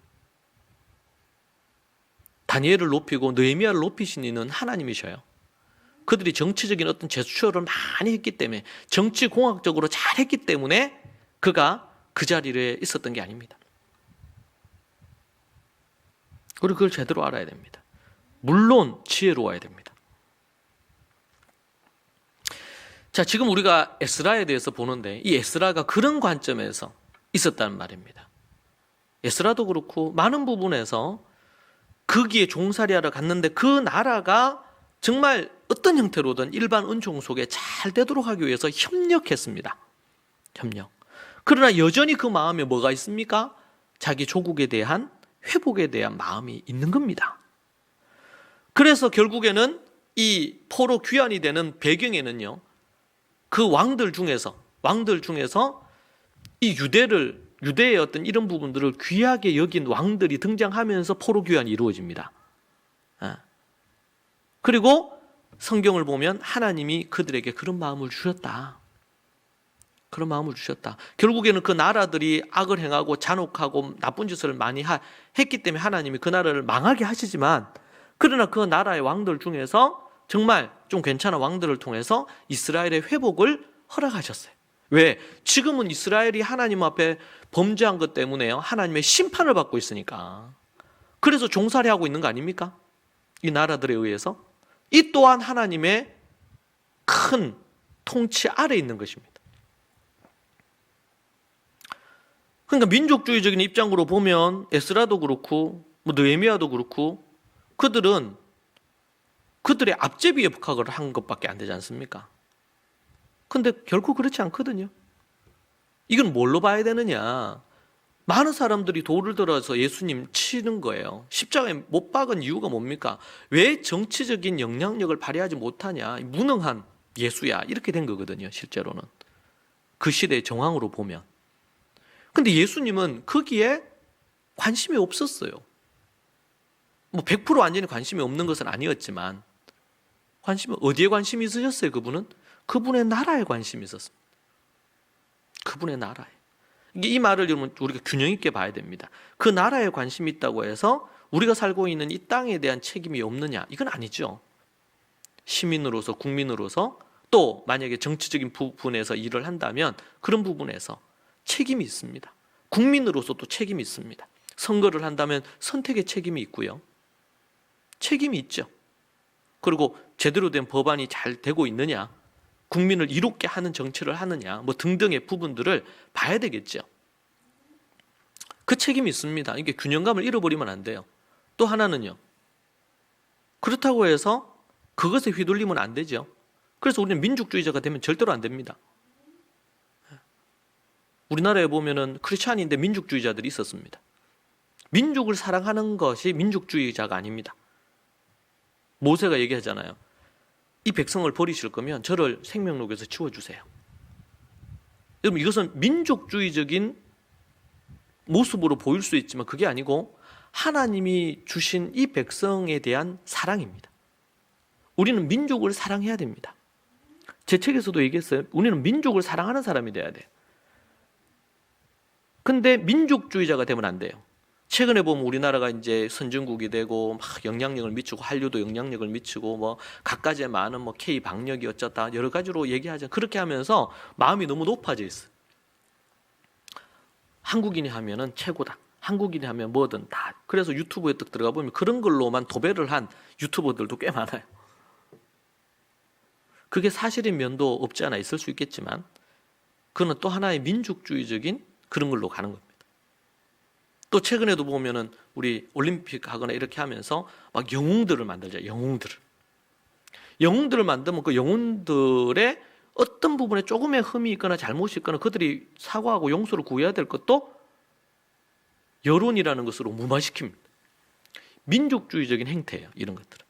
A: 다니엘을 높이고 느헤미야를 높이신 이는 하나님이셔요. 그들이 정치적인 어떤 제스처를 많이 했기 때문에 정치공학적으로 잘했기 때문에 그가 그 자리에 있었던 게 아닙니다. 그리고 그걸 제대로 알아야 됩니다. 물론 지혜로워야 됩니다. 자, 지금 우리가 에스라에 대해서 보는데 이 에스라가 그런 관점에서 있었다는 말입니다. 에스라도 그렇고 많은 부분에서 거기에 종살이하러 갔는데 그 나라가 정말 어떤 형태로든 일반 은총 속에 잘 되도록 하기 위해서 협력했습니다. 협력. 그러나 여전히 그 마음에 뭐가 있습니까? 자기 조국에 대한 회복에 대한 마음이 있는 겁니다. 그래서 결국에는 이 포로 귀환이 되는 배경에는요, 그 왕들 중에서 이 유대의 어떤 이런 부분들을 귀하게 여긴 왕들이 등장하면서 포로 귀환이 이루어집니다. 그리고 성경을 보면 하나님이 그들에게 그런 마음을 주셨다. 그런 마음을 주셨다. 결국에는 그 나라들이 악을 행하고 잔혹하고 나쁜 짓을 많이 했기 때문에 하나님이 그 나라를 망하게 하시지만 그러나 그 나라의 왕들 중에서 정말 좀 괜찮은 왕들을 통해서 이스라엘의 회복을 허락하셨어요. 왜? 지금은 이스라엘이 하나님 앞에 범죄한 것 때문에요, 하나님의 심판을 받고 있으니까. 그래서 종살이하고 있는 거 아닙니까? 이 나라들에 의해서. 이 또한 하나님의 큰 통치 아래 있는 것입니다. 그러니까 민족주의적인 입장으로 보면 에스라도 그렇고 느헤미야도 그렇고 그들은 그들의 앞제비의 부각을 한 것밖에 안 되지 않습니까? 근데 결코 그렇지 않거든요. 이건 뭘로 봐야 되느냐? 많은 사람들이 돌을 들어서 예수님 치는 거예요. 십자가에 못 박은 이유가 뭡니까? 왜 정치적인 영향력을 발휘하지 못하냐? 무능한 예수야. 이렇게 된 거거든요, 실제로는. 그 시대의 정황으로 보면. 근데 예수님은 거기에 관심이 없었어요. 뭐 100% 완전히 관심이 없는 것은 아니었지만 어디에 관심이 있으셨어요? 그분은? 그분의 나라에 관심이 있었습니다. 그분의 나라에. 이 말을 여러분 우리가 균형 있게 봐야 됩니다. 그 나라에 관심이 있다고 해서 우리가 살고 있는 이 땅에 대한 책임이 없느냐? 이건 아니죠. 시민으로서, 국민으로서, 또 만약에 정치적인 부분에서 일을 한다면 그런 부분에서 책임이 있습니다. 국민으로서도 책임이 있습니다. 선거를 한다면 선택의 책임이 있고요. 책임이 있죠. 그리고 제대로 된 법안이 잘 되고 있느냐, 국민을 이롭게 하는 정치를 하느냐, 뭐 등등의 부분들을 봐야 되겠죠. 그 책임이 있습니다. 이게 균형감을 잃어버리면 안 돼요. 또 하나는요, 그렇다고 해서 그것에 휘둘리면 안 되죠. 그래서 우리는 민족주의자가 되면 절대로 안 됩니다. 우리나라에 보면은 크리스찬인데 민족주의자들이 있었습니다. 민족을 사랑하는 것이 민족주의자가 아닙니다. 모세가 얘기하잖아요. 이 백성을 버리실 거면 저를 생명록에서 치워주세요. 여러분, 이것은 민족주의적인 모습으로 보일 수 있지만 그게 아니고 하나님이 주신 이 백성에 대한 사랑입니다. 우리는 민족을 사랑해야 됩니다. 제 책에서도 얘기했어요. 우리는 민족을 사랑하는 사람이 돼야 돼요. 근데 민족주의자가 되면 안 돼요. 최근에 보면 우리나라가 이제 선진국이 되고 막 영향력을 미치고 한류도 영향력을 미치고 뭐 갖가지의 많은 뭐 K 방역이 어쩌다 여러 가지로 얘기하죠. 그렇게 하면서 마음이 너무 높아져 있어요. 한국인이 하면은 최고다. 한국인이 하면 뭐든 다. 그래서 유튜브에 딱 들어가 보면 그런 걸로만 도배를 한 유튜버들도 꽤 많아요. 그게 사실인 면도 없지 않아 있을 수 있겠지만 그는 또 하나의 민족주의적인 그런 걸로 가는 겁니다. 또 최근에도 보면은 우리 올림픽 하거나 이렇게 하면서 막 영웅들을 만들자. 영웅들을 만들면 그 영웅들의 어떤 부분에 조금의 흠이 있거나 잘못이 있거나 그들이 사과하고 용서를 구해야 될 것도 여론이라는 것으로 무마시킵니다. 민족주의적인 행태예요, 이런 것들은.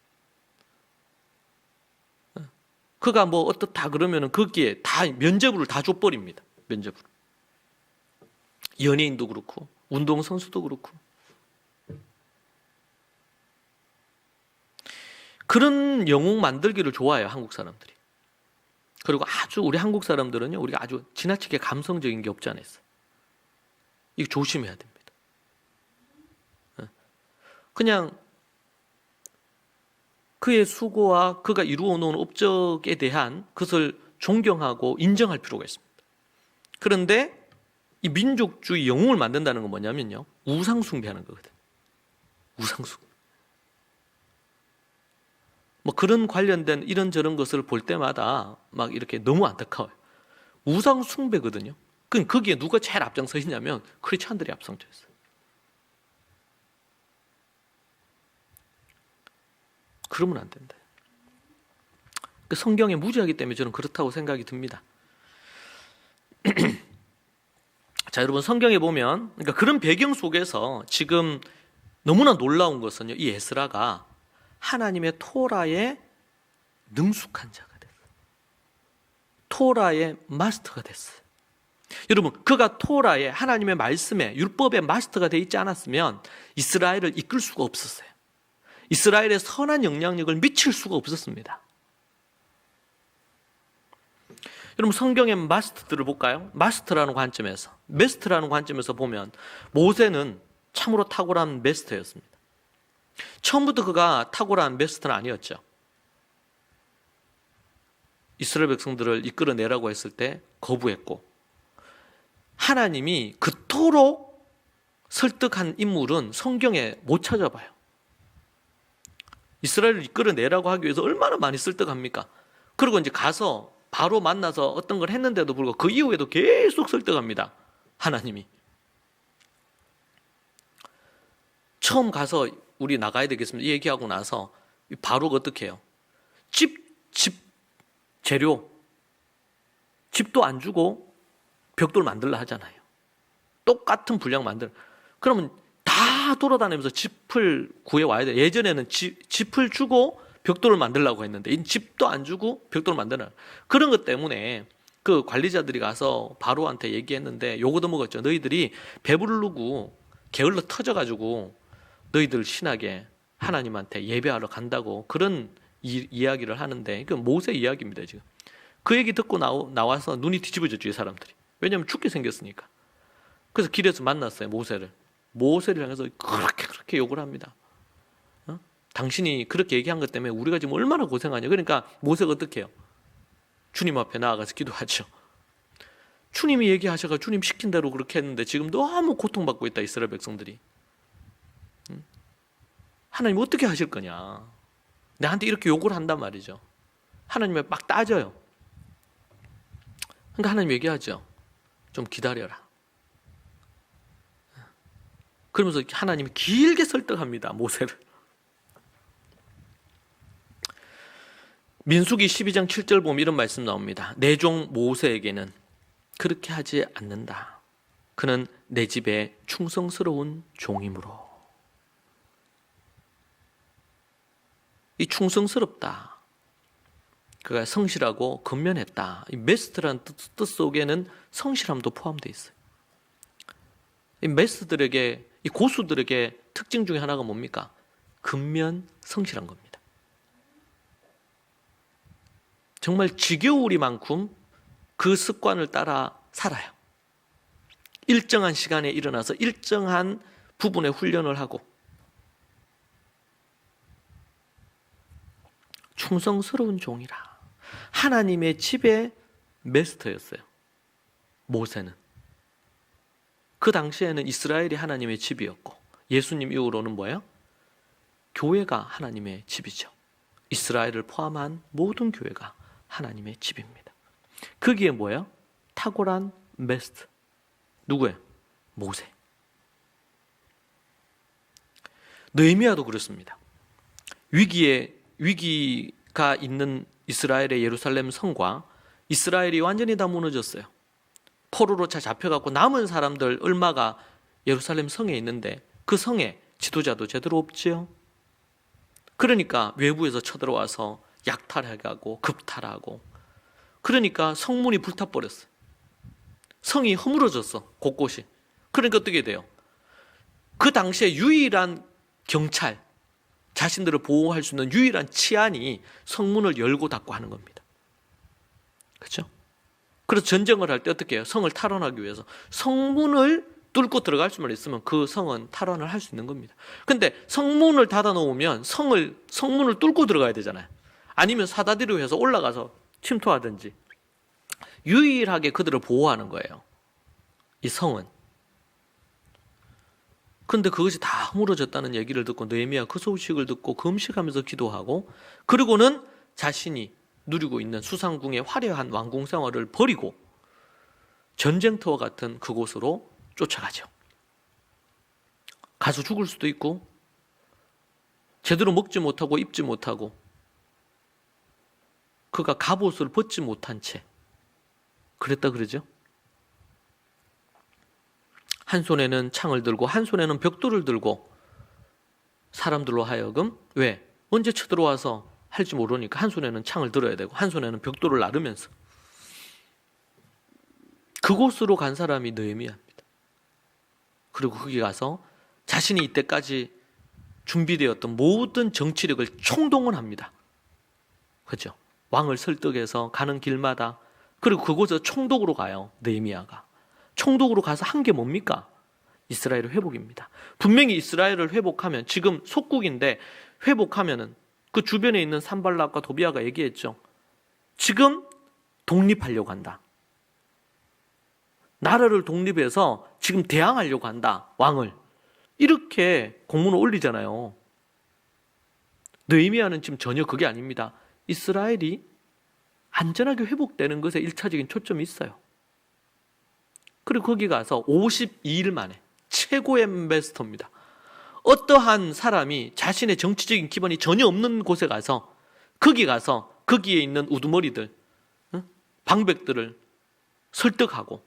A: 그가 뭐 어떻다 그러면은 거기에 다 면죄부를 다 줘버립니다. 면죄부를. 연예인도 그렇고 운동선수도 그렇고. 그런 영웅 만들기를 좋아해요, 한국 사람들이. 그리고 아주 우리 한국 사람들은요, 우리가 아주 지나치게 감성적인 게 없지 않아 있어요. 이거 조심해야 됩니다. 그냥 그의 수고와 그가 이루어 놓은 업적에 대한 그것을 존경하고 인정할 필요가 있습니다. 그런데 이 민족주의 영웅을 만든다는 건 뭐냐면요, 우상숭배하는 거거든요. 우상숭배. 뭐 그런 관련된 이런저런 것을 볼 때마다 막 이렇게 너무 안타까워요. 우상숭배거든요. 그럼 거기에 누가 제일 앞장서 있냐면 크리스찬들이 앞장서 있어요. 그러면 안 된다. 그 성경에 무지하기 때문에 저는 그렇다고 생각이 듭니다. 자, 여러분, 성경에 보면 그러니까 그런 배경 속에서 지금 너무나 놀라운 것은요, 이 에스라가 하나님의 토라의 능숙한 자가 됐어요. 토라의 마스터가 됐어요. 여러분, 그가 토라의 하나님의 말씀에 율법의 마스터가 되어 있지 않았으면 이스라엘을 이끌 수가 없었어요. 이스라엘에 선한 영향력을 미칠 수가 없었습니다. 여러분, 성경의 마스터들을 볼까요? 마스터라는 관점에서, 메스터라는 관점에서 보면 모세는 참으로 탁월한 메스터였습니다. 처음부터 그가 탁월한 메스터는 아니었죠. 이스라엘 백성들을 이끌어내라고 했을 때 거부했고, 하나님이 그토록 설득한 인물은 성경에 못 찾아봐요. 이스라엘을 이끌어내라고 하기 위해서 얼마나 많이 설득합니까? 그리고 이제 가서 바로 만나서 어떤 걸 했는데도 불구하고 그 이후에도 계속 설득합니다. 하나님이. 처음 가서 우리 나가야 되겠습니다. 이 얘기하고 나서 바로가 어떻게 해요? 재료. 집도 안 주고 벽돌 만들라 하잖아요. 똑같은 분량 만들. 그러면 다 돌아다니면서 집을 구해와야 돼요. 예전에는 집을 주고 벽돌을 만들려고 했는데 이 집도 안 주고 벽돌을 만드는 그런 것 때문에 그 관리자들이 가서 바로한테 얘기했는데 요거도 먹었죠. 너희들이 배부르고 게을러 터져가지고 너희들 신하게 하나님한테 예배하러 간다고 그런 이야기를 하는데 그 모세 이야기입니다. 지금 그 얘기 듣고 나와서 눈이 뒤집어졌죠. 이 사람들이. 왜냐하면 죽게 생겼으니까. 그래서 길에서 만났어요. 모세를 향해서 그렇게 욕을 합니다. 당신이 그렇게 얘기한 것 때문에 우리가 지금 얼마나 고생하냐. 그러니까 모세가 어떻게 해요? 주님 앞에 나아가서 기도하죠. 주님이 얘기하셔서 주님 시킨 대로 그렇게 했는데 지금 너무 고통받고 있다. 이스라엘 백성들이. 하나님 어떻게 하실 거냐. 나한테 이렇게 욕을 한단 말이죠. 하나님을 막 따져요. 그러니까 하나님 얘기하죠. 좀 기다려라. 그러면서 하나님이 길게 설득합니다. 모세를. 민수기 12장 7절 보면 이런 말씀 나옵니다. 내 종 모세에게는 그렇게 하지 않는다. 그는 내 집에 충성스러운 종이므로. 이 충성스럽다. 그가 성실하고 근면했다. 이 메스트라는 뜻 속에는 성실함도 포함되어 있어요. 이 메스들에게, 이 고수들에게 특징 중에 하나가 뭡니까? 근면, 성실한 겁니다. 정말 지겨우리만큼 그 습관을 따라 살아요. 일정한 시간에 일어나서 일정한 부분의 훈련을 하고 충성스러운 종이라. 하나님의 집의 메스터였어요. 모세는. 그 당시에는 이스라엘이 하나님의 집이었고 예수님 이후로는 뭐예요? 교회가 하나님의 집이죠. 이스라엘을 포함한 모든 교회가 하나님의 집입니다. 거기에 뭐예요? 탁월한 메스터. 누구예요? 모세. 느헤미야도 그렇습니다. 위기가 있는 이스라엘의 예루살렘 성과 이스라엘이 완전히 다 무너졌어요. 포로로 잡혀갖고 남은 사람들 얼마가 예루살렘 성에 있는데 그 성에 지도자도 제대로 없지요. 그러니까 외부에서 쳐들어와서 약탈하고 급탈하고 그러니까 성문이 불타버렸어요. 성이 허물어졌어. 곳곳이. 그러니까 어떻게 돼요? 그 당시에 유일한 경찰, 자신들을 보호할 수 있는 유일한 치안이 성문을 열고 닫고 하는 겁니다. 그렇죠? 그래서 전쟁을 할 때 어떻게 해요? 성을 탈환하기 위해서 성문을 뚫고 들어갈 수만 있으면 그 성은 탈환을 할 수 있는 겁니다. 근데 성문을 닫아 놓으면 성문을 뚫고 들어가야 되잖아요. 아니면 사다리로 해서 올라가서 침투하든지 유일하게 그들을 보호하는 거예요. 이 성은. 그런데 그것이 다 허물어졌다는 얘기를 듣고 느헤미야 그 소식을 듣고 금식하면서 기도하고 그리고는 자신이 누리고 있는 수상궁의 화려한 왕궁 생활을 버리고 전쟁터와 같은 그곳으로 쫓아가죠. 가서 죽을 수도 있고 제대로 먹지 못하고 입지 못하고 그가 갑옷을 벗지 못한 채 그랬다 그러죠. 한 손에는 창을 들고 한 손에는 벽돌을 들고 사람들로 하여금 왜? 언제 쳐들어와서 할지 모르니까 한 손에는 창을 들어야 되고 한 손에는 벽돌을 나르면서 그곳으로 간 사람이 느헤미야입니다. 그리고 거기 가서 자신이 이때까지 준비되었던 모든 정치력을 총동원합니다. 그렇죠? 왕을 설득해서 가는 길마다 그리고 그곳에서 총독으로 가요. 느헤미야가. 총독으로 가서 한 게 뭡니까? 이스라엘의 회복입니다. 분명히 이스라엘을 회복하면, 지금 속국인데 회복하면은 그 주변에 있는 산발락과 도비아가 얘기했죠. 지금 독립하려고 한다. 나라를 독립해서 지금 대항하려고 한다. 왕을. 이렇게 공문을 올리잖아요. 느헤미야는 지금 전혀 그게 아닙니다. 이스라엘이 안전하게 회복되는 것에 1차적인 초점이 있어요. 그리고 거기 가서 52일 만에 최고의 엠베스터입니다. 어떠한 사람이 자신의 정치적인 기반이 전혀 없는 곳에 가서 거기 가서 거기에 있는 우두머리들, 방백들을 설득하고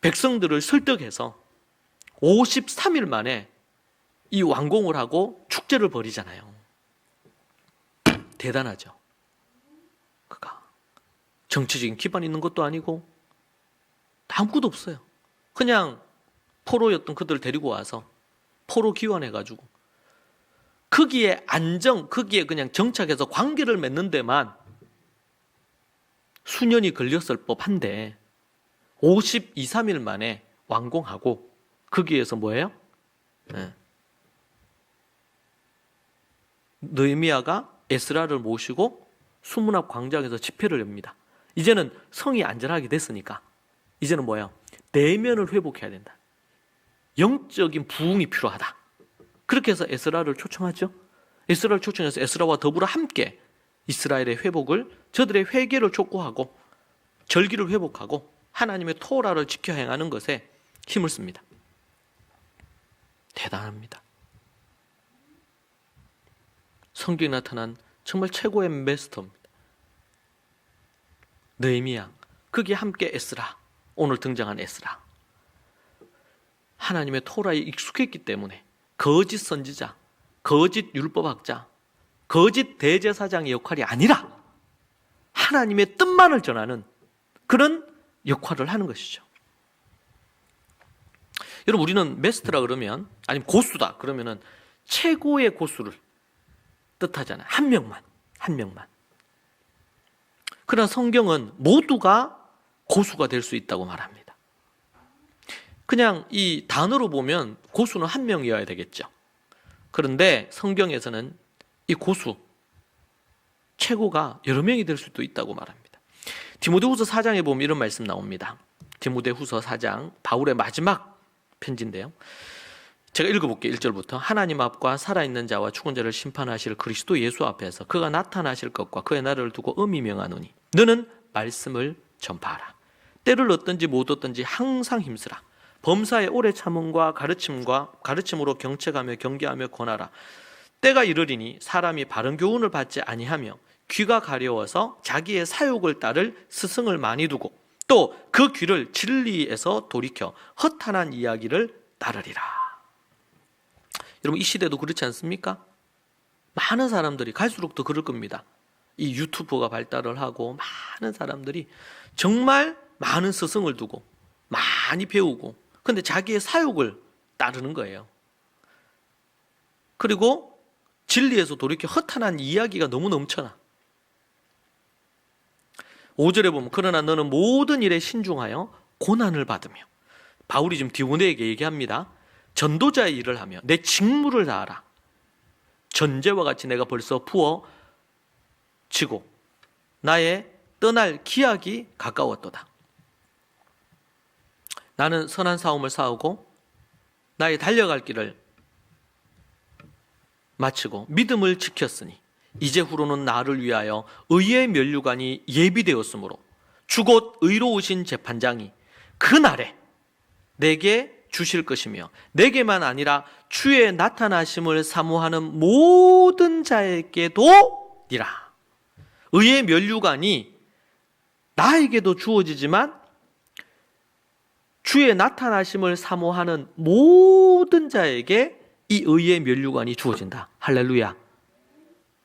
A: 백성들을 설득해서 53일 만에 이 완공을 하고 축제를 벌이잖아요. 대단하죠. 그가 정치적인 기반이 있는 것도 아니고 아무것도 없어요. 그냥 포로였던 그들을 데리고 와서 포로 기환해가지고 거기에 거기에 그냥 정착해서 관계를 맺는 데만 수년이 걸렸을 법한데 52, 3일 만에 완공하고 거기에서 뭐예요? 느헤미야가 에스라를 모시고 수문 앞 광장에서 집회를 엽니다. 이제는 성이 안전하게 됐으니까 이제는 뭐예요? 내면을 회복해야 된다. 영적인 부흥이 필요하다. 그렇게 해서 에스라를 초청하죠. 에스라를 초청해서 에스라와 더불어 함께 이스라엘의 회복을, 저들의 회개를 촉구하고 절기를 회복하고 하나님의 토라를 지켜 행하는 것에 힘을 씁니다. 대단합니다. 성경에 나타난 정말 최고의 메스터입니다. 느헤미야, 거기에 함께 에스라, 오늘 등장한 에스라. 하나님의 토라에 익숙했기 때문에 거짓 선지자, 거짓 율법학자, 거짓 대제사장의 역할이 아니라 하나님의 뜻만을 전하는 그런 역할을 하는 것이죠. 여러분, 우리는 메스트라 그러면, 아니면 고수다 그러면은 최고의 고수를 뜻하잖아요. 한 명만. 그러나 성경은 모두가 고수가 될 수 있다고 말합니다. 그냥 이 단어로 보면 고수는 한 명이어야 되겠죠. 그런데 성경에서는 이 고수, 최고가 여러 명이 될 수도 있다고 말합니다. 디모데후서 4장에 보면 이런 말씀 나옵니다. 디모데후서 4장, 바울의 마지막 편지인데요. 제가 읽어볼게요. 1절부터. 하나님 앞과 살아있는 자와 죽은 자를 심판하실 그리스도 예수 앞에서 그가 나타나실 것과 그의 날을 두고 엄히 명하노니 너는 말씀을 전파하라. 때를 얻든지 못 얻든지 항상 힘쓰라. 범사의 오래 참음과 가르침으로 경책하며 경계하며 권하라. 때가 이르리니 사람이 바른 교훈을 받지 아니하며 귀가 가려워서 자기의 사욕을 따를 스승을 많이 두고 또 그 귀를 진리에서 돌이켜 허탄한 이야기를 따르리라. 여러분, 이 시대도 그렇지 않습니까? 많은 사람들이 갈수록 더 그럴 겁니다. 이 유튜브가 발달을 하고 많은 사람들이 정말 많은 스승을 두고 많이 배우고 근데 자기의 사욕을 따르는 거예요. 그리고 진리에서 돌이켜 허탄한 이야기가 너무 넘쳐나. 5절에 보면 그러나 너는 모든 일에 신중하여 고난을 받으며, 바울이 지금 디모데에게 얘기합니다. 전도자의 일을 하며 내 직무를 다하라. 전제와 같이 내가 벌써 부어지고 나의 떠날 기약이 가까웠도다. 나는 선한 싸움을 싸우고 나의 달려갈 길을 마치고 믿음을 지켰으니 이제후로는 나를 위하여 의의 면류관이 예비되었으므로 주곧 의로우신 재판장이 그 날에 내게 주실 것이며 내게만 아니라 주의 나타나심을 사모하는 모든 자에게도 니라. 의의 면류관이 나에게도 주어지지만 주의 나타나심을 사모하는 모든 자에게 이 의의 면류관이 주어진다. 할렐루야.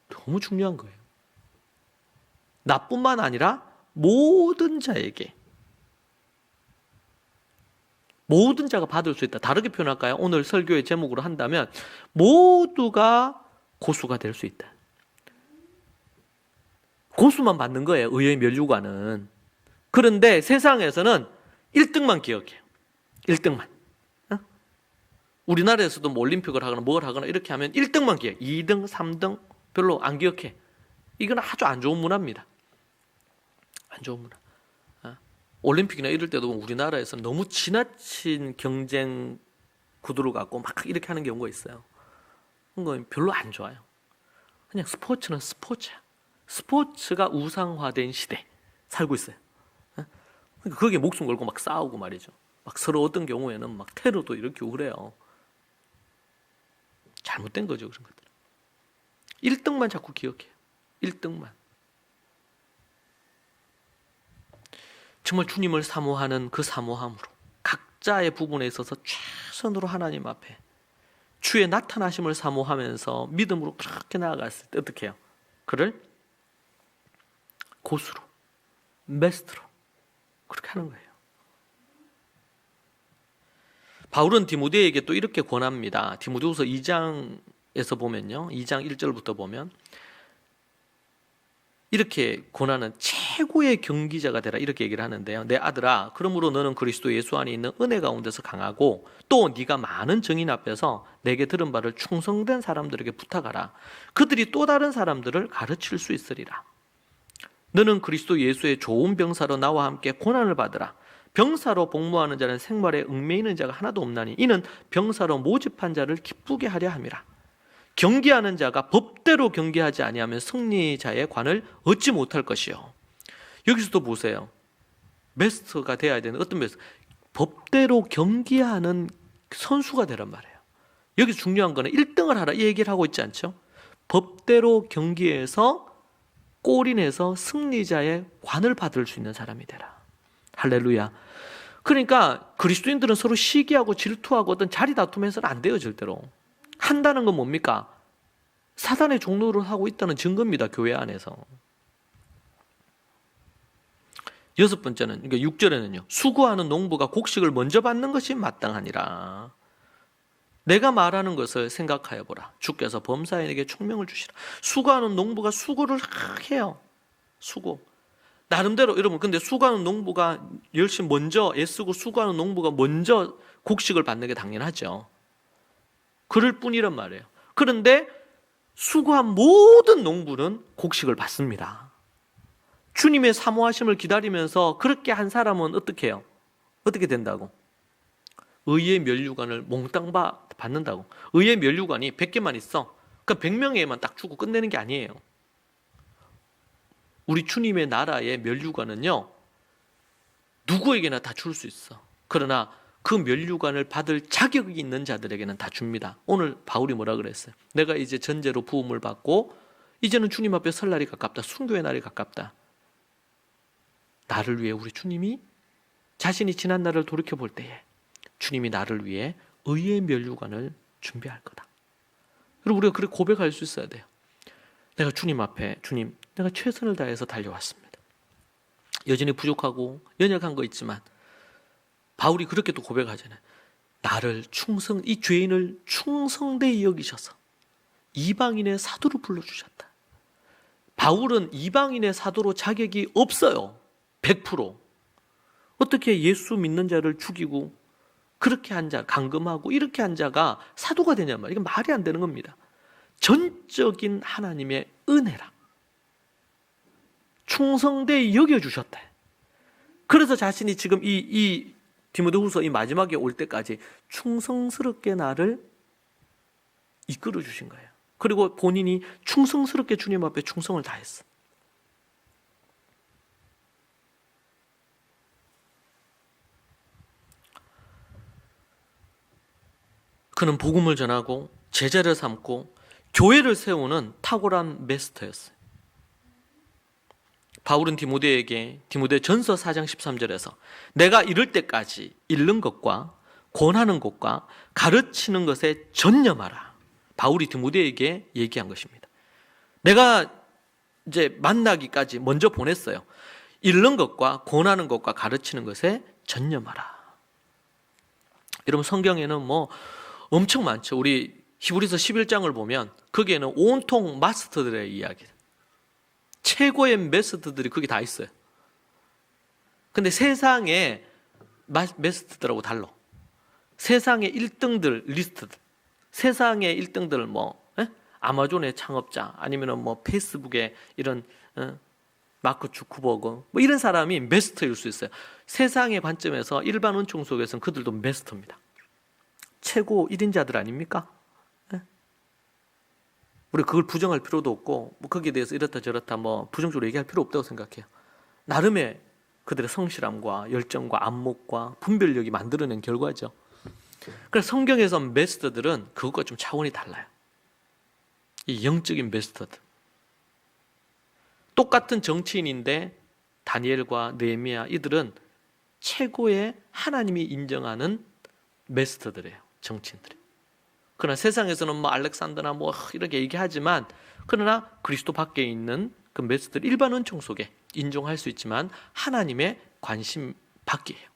A: 너무 중요한 거예요. 나뿐만 아니라 모든 자에게, 모든 자가 받을 수 있다. 다르게 표현할까요? 오늘 설교의 제목으로 한다면 모두가 고수가 될 수 있다. 고수만 받는 거예요, 의의 면류관은. 그런데 세상에서는 1등만 기억해요. 1등만. 우리나라에서도 뭐 올림픽을 하거나 뭘 하거나 이렇게 하면 1등만 기억해. 2등, 3등 별로 안 기억해. 이건 아주 안 좋은 문화입니다. 안 좋은 문화. 올림픽이나 이럴 때도 우리나라에서 너무 지나친 경쟁 구도를 갖고 막 이렇게 하는 경우가 있어요. 그건 별로 안 좋아요. 그냥 스포츠는 스포츠야. 스포츠가 우상화된 시대 살고 있어요. 그러니까 거기에 목숨 걸고 막 싸우고 말이죠. 막 서로 어떤 경우에는 막 테러도 일으키고 그래요. 잘못된 거죠, 그런 것들. 1등만 자꾸 기억해요. 1등만. 정말 주님을 사모하는 그 사모함으로 각자의 부분에 있어서 최선으로 하나님 앞에 주의 나타나심을 사모하면서 믿음으로 그렇게 나아갔을 때 어떻게 해요? 그를 고수로, 메스트로 그렇게 하는 거예요. 바울은 디모데에게 또 이렇게 권합니다. 디모데후서 2장에서 보면요, 2장 1절부터 보면 이렇게 권하는 최고의 경기자가 되라 이렇게 얘기를 하는데요. 내 아들아, 그러므로 너는 그리스도 예수 안에 있는 은혜 가운데서 강하고 또 네가 많은 증인 앞에서 내게 들은 바를 충성된 사람들에게 부탁하라. 그들이 또 다른 사람들을 가르칠 수 있으리라. 너는 그리스도 예수의 좋은 병사로 나와 함께 고난을 받으라. 병사로 복무하는 자는 생활에 얽매이는 자가 하나도 없나니 이는 병사로 모집한 자를 기쁘게 하려 함이라. 경계하는 자가 법대로 경계하지 아니하면 승리자의 관을 얻지 못할 것이요. 여기서도 보세요. 메스터가 되어야 되는 어떤 메스터? 법대로 경계하는 선수가 되란 말이에요. 여기서 중요한 거는 1등을 하라 이 얘기를 하고 있지 않죠? 법대로 경기해서 골인해서 승리자의 관을 받을 수 있는 사람이 되라. 할렐루야. 그러니까 그리스도인들은 서로 시기하고 질투하고 어떤 자리 다툼해서는 안 돼요, 절대로. 한다는 건 뭡니까? 사단의 종로를 하고 있다는 증거입니다, 교회 안에서. 6번째는, 그러니까 6절에는요, 수고하는 농부가 곡식을 먼저 받는 것이 마땅하니라. 내가 말하는 것을 생각하여 보라. 주께서 범사에게 총명을 주시라. 수고하는 농부가 수고를 해요. 수고. 나름대로, 여러분, 근데 수고하는 농부가 열심히 먼저 애쓰고 수고하는 농부가 먼저 곡식을 받는 게 당연하죠. 그럴 뿐이란 말이에요. 그런데 수고한 모든 농부는 곡식을 받습니다. 주님의 사모하심을 기다리면서 그렇게 한 사람은 어떻게 해요? 어떻게 된다고? 의의 면류관을 몽땅 받는다고. 의의 면류관이 100개만 있어. 그러니까 100명에만 딱 주고 끝내는 게 아니에요. 우리 주님의 나라의 면류관은요, 누구에게나 다 줄 수 있어. 그러나 그 면류관을 받을 자격이 있는 자들에게는 다 줍니다. 오늘 바울이 뭐라 그랬어요? 내가 이제 전제로 부음을 받고 이제는 주님 앞에 설 날이 가깝다. 순교의 날이 가깝다. 나를 위해 우리 주님이 자신이 지난 날을 돌이켜볼 때에 주님이 나를 위해 의의 면류관을 준비할 거다. 그리고 우리가 그렇게 고백할 수 있어야 돼요. 내가 주님 앞에, 주님, 내가 최선을 다해서 달려왔습니다. 여전히 부족하고 연약한 거 있지만 바울이 그렇게 또 고백하잖아요. 나를 이 죄인을 충성되이 여기셔서 이방인의 사도로 불러주셨다. 바울은 이방인의 사도로 자격이 없어요. 100%. 어떻게 예수 믿는 자를 죽이고 그렇게 한 자, 감금하고 이렇게 한 자가 사도가 되냔 말이에요. 이건 말이 안 되는 겁니다. 전적인 하나님의 은혜라. 충성되이 여겨주셨다. 그래서 자신이 지금 이 디모데후서 이 마지막에 올 때까지 충성스럽게 나를 이끌어 주신 거예요. 그리고 본인이 충성스럽게 주님 앞에 충성을 다했어. 그는 복음을 전하고 제자를 삼고 교회를 세우는 탁월한 메스터였어요. 바울은 디모데에게 디모데전서 4장 13절에서 내가 이를 때까지 읽는 것과 권하는 것과 가르치는 것에 전념하라. 바울이 디모데에게 얘기한 것입니다. 내가 이제 만나기까지 먼저 보냈어요. 읽는 것과 권하는 것과 가르치는 것에 전념하라. 여러분 성경에는 뭐 엄청 많죠. 우리 히브리서 11장을 보면 거기에는 온통 마스터들의 이야기, 최고의 메스터들이 거기 다 있어요. 근데 세상에 메스터들하고 달라. 세상의 1등들 리스트, 세상의 1등들 아마존의 창업자 아니면은 페이스북의 이런 마크 주크버그 이런 사람이 메스터일 수 있어요. 세상의 관점에서 일반 은총 속에서는 그들도 메스터입니다. 최고 1인자들 아닙니까? 우리 그걸 부정할 필요도 없고 거기에 대해서 이렇다 저렇다 부정적으로 얘기할 필요 없다고 생각해요. 나름의 그들의 성실함과 열정과 안목과 분별력이 만들어낸 결과죠. 그래서 성경에서 메스터들은 그것과 좀 차원이 달라요. 이 영적인 메스터들. 똑같은 정치인인데 다니엘과 느헤미야 이들은 최고의 하나님이 인정하는 메스터들이에요. 정치인들이. 그러나 세상에서는 알렉산더나 이렇게 얘기하지만 그러나 그리스도 밖에 있는 그 메스터들 일반 은총 속에 인정할 수 있지만 하나님의 관심 밖이에요.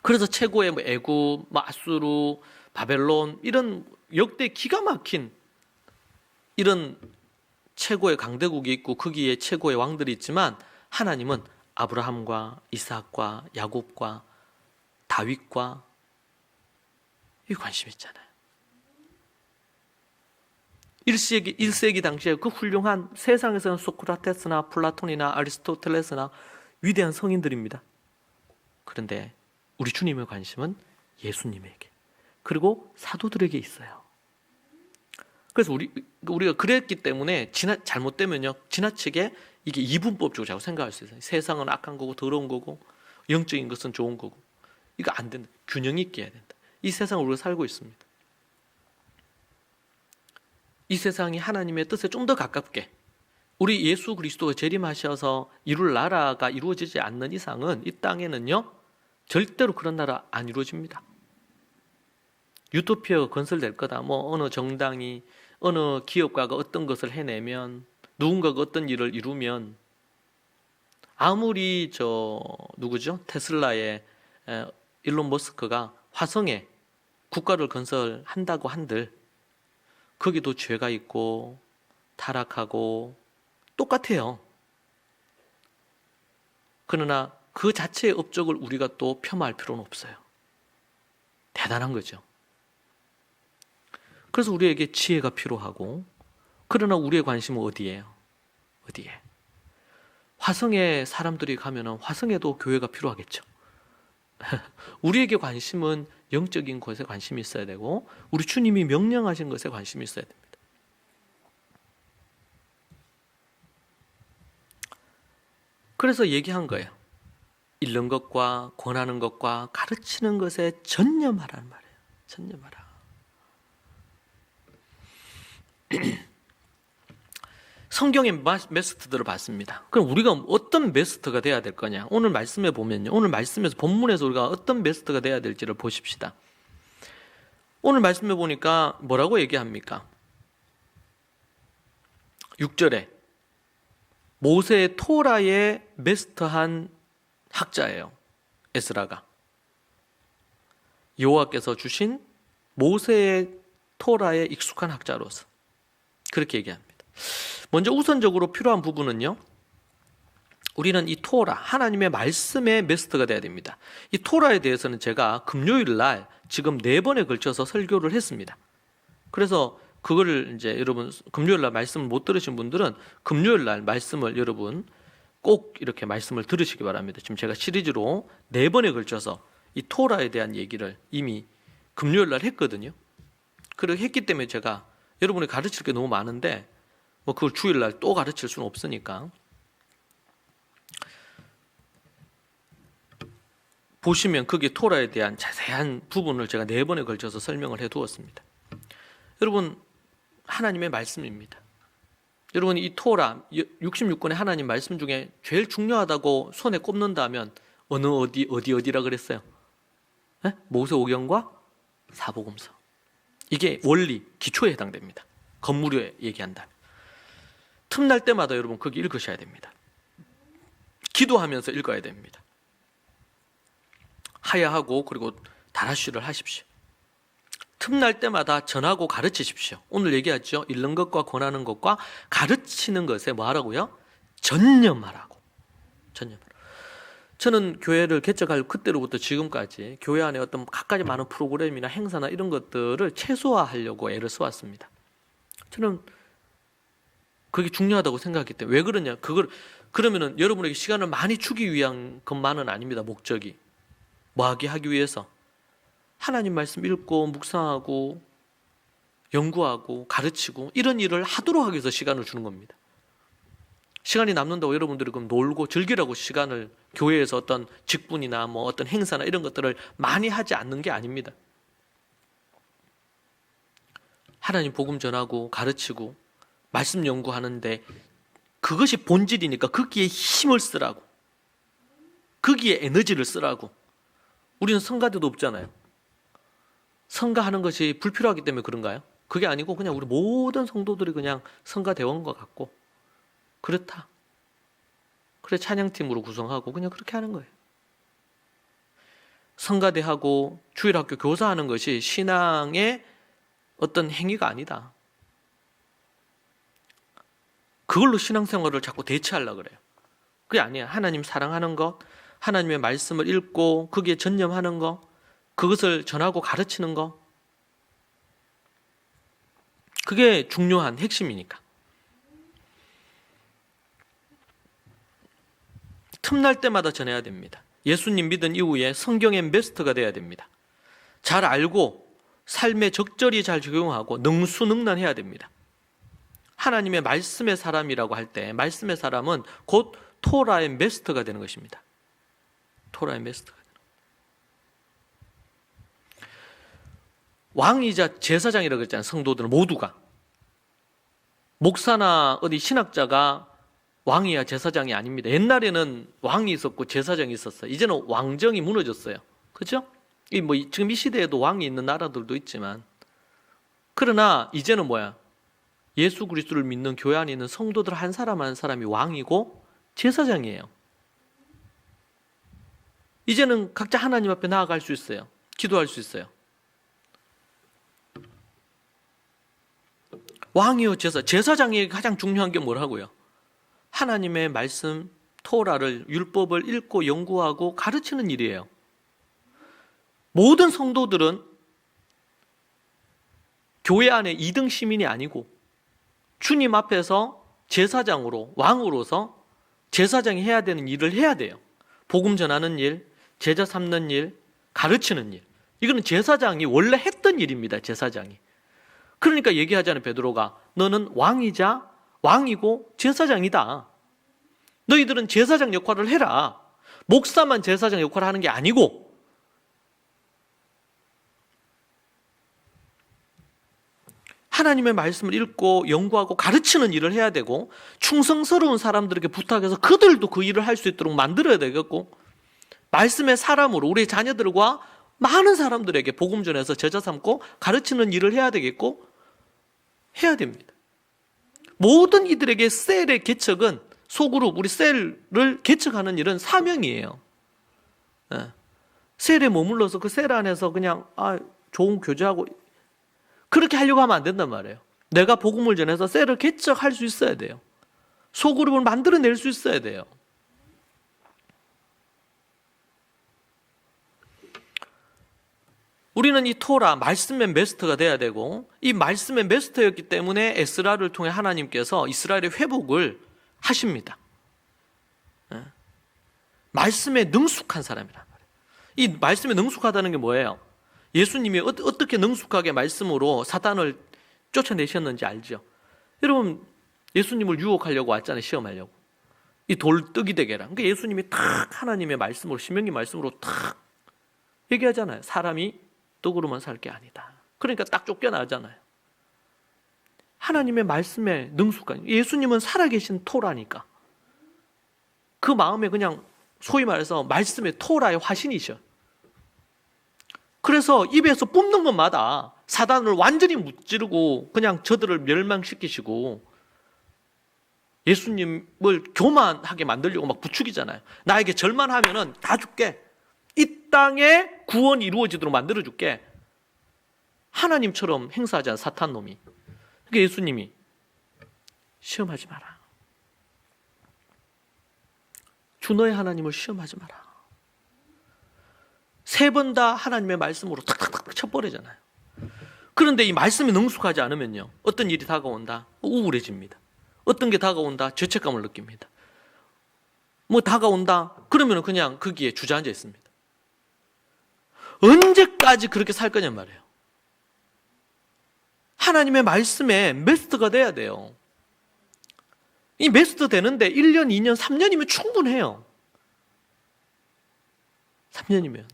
A: 그래서 최고의 애굽, 아수르, 바벨론 이런 역대 기가 막힌 이런 최고의 강대국이 있고 거기에 최고의 왕들이 있지만 하나님은 아브라함과 이삭과 야곱과 다윗과 이 관심 있잖아요. 1세기 당시에 그 훌륭한 세상에서는 소크라테스나 플라톤이나 아리스토텔레스나 위대한 성인들입니다. 그런데 우리 주님의 관심은 예수님에게 그리고 사도들에게 있어요. 그래서 우리가 그랬기 때문에 잘못되면요 지나치게 이게 이분법적으로 자꾸 생각할 수 있어요. 세상은 악한 거고 더러운 거고 영적인 것은 좋은 거고 이거 안 된다. 균형 있게 해야 된다. 이 세상을 우리가 살고 있습니다. 이 세상이 하나님의 뜻에 좀 더 가깝게 우리 예수 그리스도가 재림하셔서 이룰 나라가 이루어지지 않는 이상은 이 땅에는요 절대로 그런 나라 안 이루어집니다. 유토피아가 건설될 거다. 어느 정당이 어느 기업가가 어떤 것을 해내면 누군가가 어떤 일을 이루면 아무리 누구죠? 테슬라의 일론 머스크가 화성에 국가를 건설한다고 한들 거기도 죄가 있고 타락하고 똑같아요. 그러나 그 자체의 업적을 우리가 또 폄하할 필요는 없어요. 대단한 거죠. 그래서 우리에게 지혜가 필요하고 그러나 우리의 관심은 어디예요? 어디에? 화성에 사람들이 가면 화성에도 교회가 필요하겠죠. 우리에게 관심은 영적인 것에 관심이 있어야 되고 우리 주님이 명령하신 것에 관심이 있어야 됩니다. 그래서 얘기한 거예요. 잃는 것과 권하는 것과 가르치는 것에 전념하라는 말이에요. 전념하라. 성경의 메스터들을 봤습니다. 그럼 우리가 어떤 메스터가 돼야 될 거냐? 오늘 말씀에 보면요. 오늘 말씀에서 본문에서 우리가 어떤 메스터가 돼야 될지를 보십시다. 오늘 말씀에 보니까 뭐라고 얘기합니까? 6절에 모세의 토라에 메스터한 학자예요. 에스라가. 여호와께서 주신 모세의 토라에 익숙한 학자로서 그렇게 얘기합니다. 먼저 우선적으로 필요한 부분은요. 우리는 이 토라, 하나님의 말씀의 메스터가 돼야 됩니다. 이 토라에 대해서는 제가 금요일 날 지금 4번에 걸쳐서 설교를 했습니다. 그래서 그거를 이제 여러분 금요일 날 말씀을 못 들으신 분들은 금요일 날 말씀을 여러분 꼭 이렇게 말씀을 들으시기 바랍니다. 지금 제가 시리즈로 4번에 걸쳐서 이 토라에 대한 얘기를 이미 금요일 날 했거든요. 그렇게 했기 때문에 제가 여러분이 가르칠 게 너무 많은데 그걸 주일 날 또 가르칠 수는 없으니까 보시면 거기에 토라에 대한 자세한 부분을 제가 4번에 걸쳐서 설명을 해두었습니다. 여러분 하나님의 말씀입니다. 여러분 이 토라 66권의 하나님 말씀 중에 제일 중요하다고 손에 꼽는다면 어디라 그랬어요? 네? 모세오경과 사복음서. 이게 원리, 기초에 해당됩니다. 건물에 얘기한다면. 틈날 때마다 여러분 거기 읽으셔야 됩니다. 기도하면서 읽어야 됩니다. 하야하고 그리고 다라쉬를 하십시오. 틈날 때마다 전하고 가르치십시오. 오늘 얘기하죠. 읽는 것과 권하는 것과 가르치는 것에 뭐 하라고요? 전념하라고. 전념하라고. 저는 교회를 개척할 그때로부터 지금까지 교회 안에 어떤 갖가지 많은 프로그램이나 행사나 이런 것들을 최소화하려고 애를 써왔습니다. 저는 그게 중요하다고 생각했기 때문에. 왜 그러냐? 그러면은 여러분에게 시간을 많이 주기 위한 것만은 아닙니다. 목적이. 뭐하게 하기 위해서. 하나님 말씀 읽고 묵상하고 연구하고 가르치고 이런 일을 하도록 하기 위해서 시간을 주는 겁니다. 시간이 남는다고 여러분들이 그럼 놀고 즐기라고 시간을 교회에서 어떤 직분이나 뭐 어떤 행사나 이런 것들을 많이 하지 않는 게 아닙니다. 하나님 복음 전하고 가르치고 말씀 연구하는데 그것이 본질이니까 거기에 힘을 쓰라고, 거기에 에너지를 쓰라고. 우리는 성가대도 없잖아요. 성가하는 것이 불필요하기 때문에 그런가요? 그게 아니고 그냥 우리 모든 성도들이 그냥 성가대원과 같고 그렇다. 그래 찬양팀으로 구성하고 그냥 그렇게 하는 거예요. 성가대하고 주일학교 교사하는 것이 신앙의 어떤 행위가 아니다. 그걸로 신앙생활을 자꾸 대체하려고 그래요. 그게 아니야. 하나님 사랑하는 것, 하나님의 말씀을 읽고 거기에 전념하는 것, 그것을 전하고 가르치는 것, 그게 중요한 핵심이니까. 틈날 때마다 전해야 됩니다. 예수님 믿은 이후에 성경의 마스터가 돼야 됩니다. 잘 알고 삶에 적절히 잘 적용하고 능수능란해야 됩니다. 하나님의 말씀의 사람이라고 할 때 말씀의 사람은 곧 토라의 마스터가 되는 것입니다. 토라의 마스터가 되는 왕이자 제사장이라고 했잖아요. 성도들은 모두가. 목사나 어디 신학자가 왕이야 제사장이 아닙니다. 옛날에는 왕이 있었고 제사장이 있었어요. 이제는 왕정이 무너졌어요. 그렇죠? 지금 이 시대에도 왕이 있는 나라들도 있지만, 그러나 이제는 뭐야? 예수 그리스도를 믿는 교회 안에 있는 성도들 한 사람 한 사람이 왕이고 제사장이에요. 이제는 각자 하나님 앞에 나아갈 수 있어요. 기도할 수 있어요. 왕이요 제사장이 가장 중요한 게 뭐라고요? 하나님의 말씀, 토라를, 율법을 읽고 연구하고 가르치는 일이에요. 모든 성도들은 교회 안에 2등 시민이 아니고 주님 앞에서 제사장으로, 왕으로서 제사장이 해야 되는 일을 해야 돼요. 복음 전하는 일, 제자 삼는 일, 가르치는 일. 이거는 제사장이 원래 했던 일입니다. 제사장이. 그러니까 얘기하잖아요. 베드로가 너는 왕이고 제사장이다. 너희들은 제사장 역할을 해라. 목사만 제사장 역할을 하는 게 아니고 하나님의 말씀을 읽고 연구하고 가르치는 일을 해야 되고, 충성스러운 사람들에게 부탁해서 그들도 그 일을 할 수 있도록 만들어야 되겠고, 말씀의 사람으로 우리 자녀들과 많은 사람들에게 복음 전해서 제자 삼고 가르치는 일을 해야 되겠고 해야 됩니다. 모든 이들에게 셀의 개척은, 소그룹 우리 셀을 개척하는 일은 사명이에요. 셀에 머물러서 그 셀 안에서 그냥 좋은 교제하고 그렇게 하려고 하면 안 된단 말이에요. 내가 복음을 전해서 셀을 개척할 수 있어야 돼요. 소그룹을 만들어낼 수 있어야 돼요. 우리는 이 토라, 말씀의 마스터가 돼야 되고, 이 말씀의 마스터였기 때문에 에스라를 통해 하나님께서 이스라엘의 회복을 하십니다. 말씀에 능숙한 사람이란 말이에요. 이 말씀에 능숙하다는 게 뭐예요? 예수님이 어떻게 능숙하게 말씀으로 사단을 쫓아내셨는지 알죠? 여러분, 예수님을 유혹하려고 왔잖아요. 시험하려고. 이 돌 떡이 되게 해라. 그러니까 예수님이 탁 하나님의 말씀으로, 신명기 말씀으로 탁 얘기하잖아요. 사람이 떡으로만 살 게 아니다. 그러니까 딱 쫓겨나잖아요. 하나님의 말씀에 능숙한, 예수님은 살아계신 토라니까. 그 마음에 그냥 소위 말해서 말씀의 토라의 화신이셔. 그래서 입에서 뿜는 것마다 사단을 완전히 무찌르고 그냥 저들을 멸망시키시고 예수님을 교만하게 만들려고 막 부추기잖아요. 나에게 절만하면은 다 줄게. 이 땅에 구원이 이루어지도록 만들어줄게. 하나님처럼 행사하지 않은 사탄 놈이. 그러니까 예수님이 시험하지 마라. 주 너의 하나님을 시험하지 마라. 세 번 다 하나님의 말씀으로 탁탁탁 쳐버리잖아요. 그런데 이 말씀이 능숙하지 않으면요, 어떤 일이 다가온다? 우울해집니다. 어떤 게 다가온다? 죄책감을 느낍니다. 뭐 다가온다? 그러면 그냥 거기에 주저앉아 있습니다. 언제까지 그렇게 살 거냔 말이에요. 하나님의 말씀에 매스터가 돼야 돼요. 이 매스터 되는데 1년, 2년, 3년이면 충분해요. 3년이면.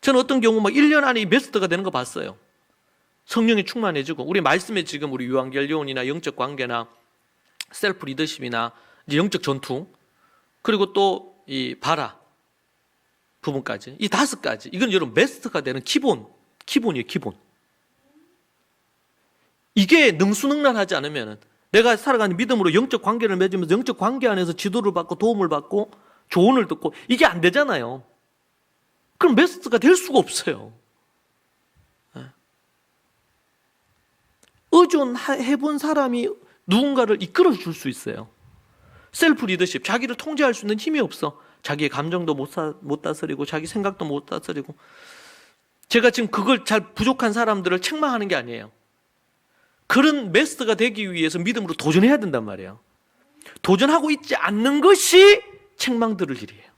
A: 저는 어떤 경우 막 1년 안에 이 매스터가 되는 거 봤어요. 성령이 충만해지고, 우리 말씀에 지금 우리 유한결리온이나 영적 관계나 셀프 리더십이나 이제 영적 전투, 그리고 또 이 바라 부분까지, 이 5가지, 이건 여러분 매스터가 되는 기본이에요, 기본. 이게 능수능란하지 않으면 내가 살아가는 믿음으로 영적 관계를 맺으면서 영적 관계 안에서 지도를 받고 도움을 받고 조언을 듣고 이게 안 되잖아요. 그럼 매스터가 될 수가 없어요. 의존해본 사람이 누군가를 이끌어 줄 수 있어요. 셀프 리더십, 자기를 통제할 수 있는 힘이 없어. 자기의 감정도 못 다스리고 자기 생각도 못 다스리고. 제가 지금 그걸 잘 부족한 사람들을 책망하는 게 아니에요. 그런 매스터가 되기 위해서 믿음으로 도전해야 된단 말이에요. 도전하고 있지 않는 것이 책망 들을 일이에요.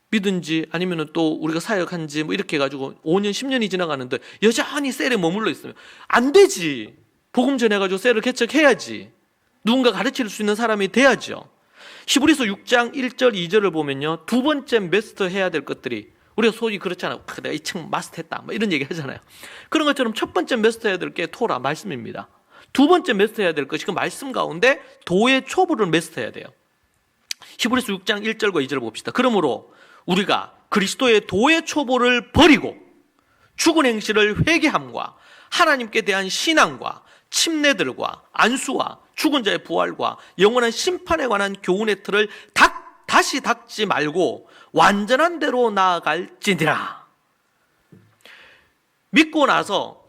A: 믿은지 아니면 또 우리가 사역한지 뭐 이렇게 해가지고 5년, 10년이 지나가는데 여전히 셀에 머물러 있으면 안 되지. 복음 전해가지고 셀을 개척해야지. 누군가 가르칠 수 있는 사람이 돼야죠. 히브리서 6장 1절, 2절을 보면요, 두 번째 매스터 해야 될 것들이, 우리가 소위 그렇잖아요. 내가 이 책 마스터했다, 뭐 이런 얘기 하잖아요. 그런 것처럼 첫 번째 매스터 해야 될 게 토라, 말씀입니다. 두 번째 매스터 해야 될 것이 그 말씀 가운데 도의 초보를 매스터 해야 돼요. 히브리서 6장 1절과 2절을 봅시다. 그러므로 우리가 그리스도의 도의 초보를 버리고 죽은 행실을 회개함과 하나님께 대한 신앙과 침례들과 안수와 죽은 자의 부활과 영원한 심판에 관한 교훈의 틀을 다시 닦지 말고 완전한 대로 나아갈지니라. 믿고 나서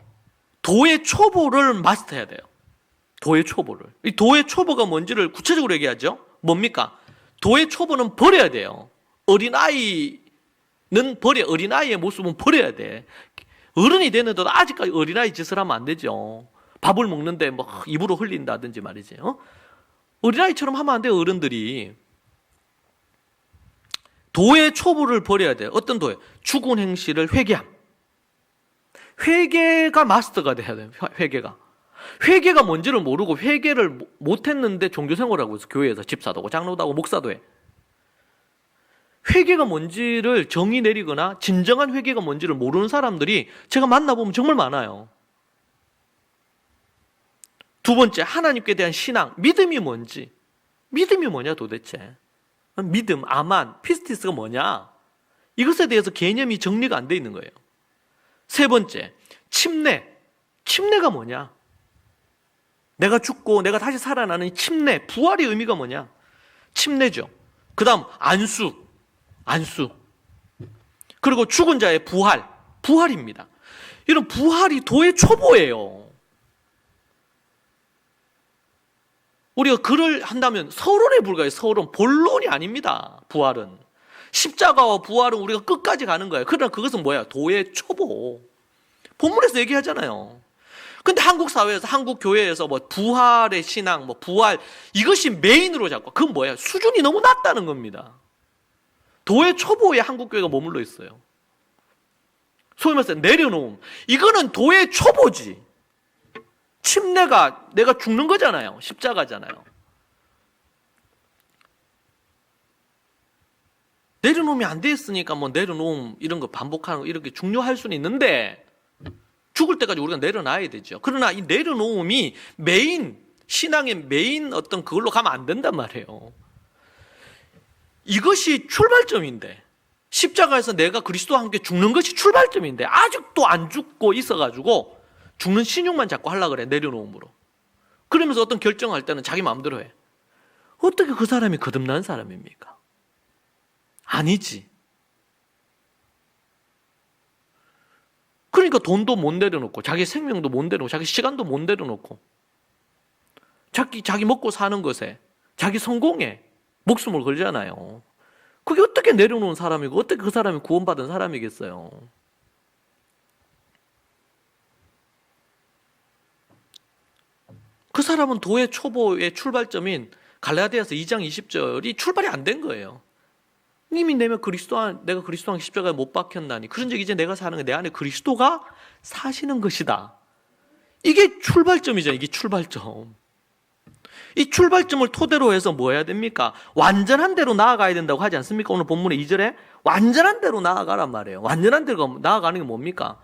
A: 도의 초보를 마스터해야 돼요. 도의 초보를. 이 도의 초보가 뭔지를 구체적으로 얘기하죠. 뭡니까? 도의 초보는 버려야 돼요. 어린아이의 모습은 버려야 돼. 어른이 되는데도 아직까지 어린아이 짓을 하면 안 되죠. 밥을 먹는데 뭐 입으로 흘린다든지 말이지. 어린아이처럼 하면 안 돼요, 어른들이. 도의 초보를 버려야 돼요. 어떤 도예요? 죽은 행실을 회개함. 회개가 마스터가 돼야 돼요. 회개가 뭔지를 모르고 회개를 못했는데 종교생활하고 있어. 교회에서 집사도 하고 장로도 하고 목사도 해. 회개가 뭔지를 정의 내리거나 진정한 회개가 뭔지를 모르는 사람들이 제가 만나보면 정말 많아요. 두 번째, 하나님께 대한 신앙, 믿음이 뭔지. 믿음이 뭐냐 도대체. 믿음, 아만, 피스티스가 뭐냐. 이것에 대해서 개념이 정리가 안 돼 있는 거예요. 세 번째, 침례가 뭐냐. 내가 죽고 내가 다시 살아나는 침례, 부활의 의미가 뭐냐. 침례죠. 그 다음 안수. 그리고 죽은 자의 부활입니다. 이런 부활이 도의 초보예요. 우리가 글을 한다면 서론에 불과해요. 서론, 본론이 아닙니다. 부활은. 십자가와 부활은 우리가 끝까지 가는 거예요. 그러나 그것은 뭐야? 도의 초보. 본문에서 얘기하잖아요. 근데 한국 사회에서, 한국 교회에서 뭐 부활의 신앙, 뭐 부활, 이것이 메인으로 잡고, 그건 뭐야? 수준이 너무 낮다는 겁니다. 도의 초보에 한국 교회가 머물러 있어요. 소위 말해서 내려놓음. 이거는 도의 초보지. 침례가 내가 죽는 거잖아요. 십자가잖아요. 내려놓음이 안 돼 있으니까 뭐 내려놓음 이런 거 반복하는 거 이렇게 중요할 수는 있는데 죽을 때까지 우리가 내려놔야 되죠. 그러나 이 내려놓음이 신앙의 메인 어떤 그걸로 가면 안 된단 말이에요. 이것이 출발점인데, 십자가에서 내가 그리스도와 함께 죽는 것이 출발점인데 아직도 안 죽고 있어가지고 죽는 신용만 자꾸 하려고 그래, 내려놓음으로. 그러면서 어떤 결정할 때는 자기 마음대로 해. 어떻게 그 사람이 거듭난 사람입니까? 아니지. 그러니까 돈도 못 내려놓고, 자기 생명도 못 내려놓고, 자기 시간도 못 내려놓고, 자기 먹고 사는 것에, 자기 성공에 목숨을 걸잖아요. 그게 어떻게 내려놓은 사람이고 어떻게 그 사람이 구원받은 사람이겠어요? 그 사람은 도의 초보의 출발점인 갈라디아서 2장 20절이 출발이 안 된 거예요. 이미 내가 그리스도 안 십자가에 못 박혔나니 그런즉 이제 내가 사는 게 내 안에 그리스도가 사시는 것이다. 이게 출발점이잖아요. 이게 출발점. 이 출발점을 토대로 해서 뭐 해야 됩니까? 완전한 대로 나아가야 된다고 하지 않습니까? 오늘 본문의 2절에 완전한 대로 나아가란 말이에요. 완전한 대로 나아가는 게 뭡니까?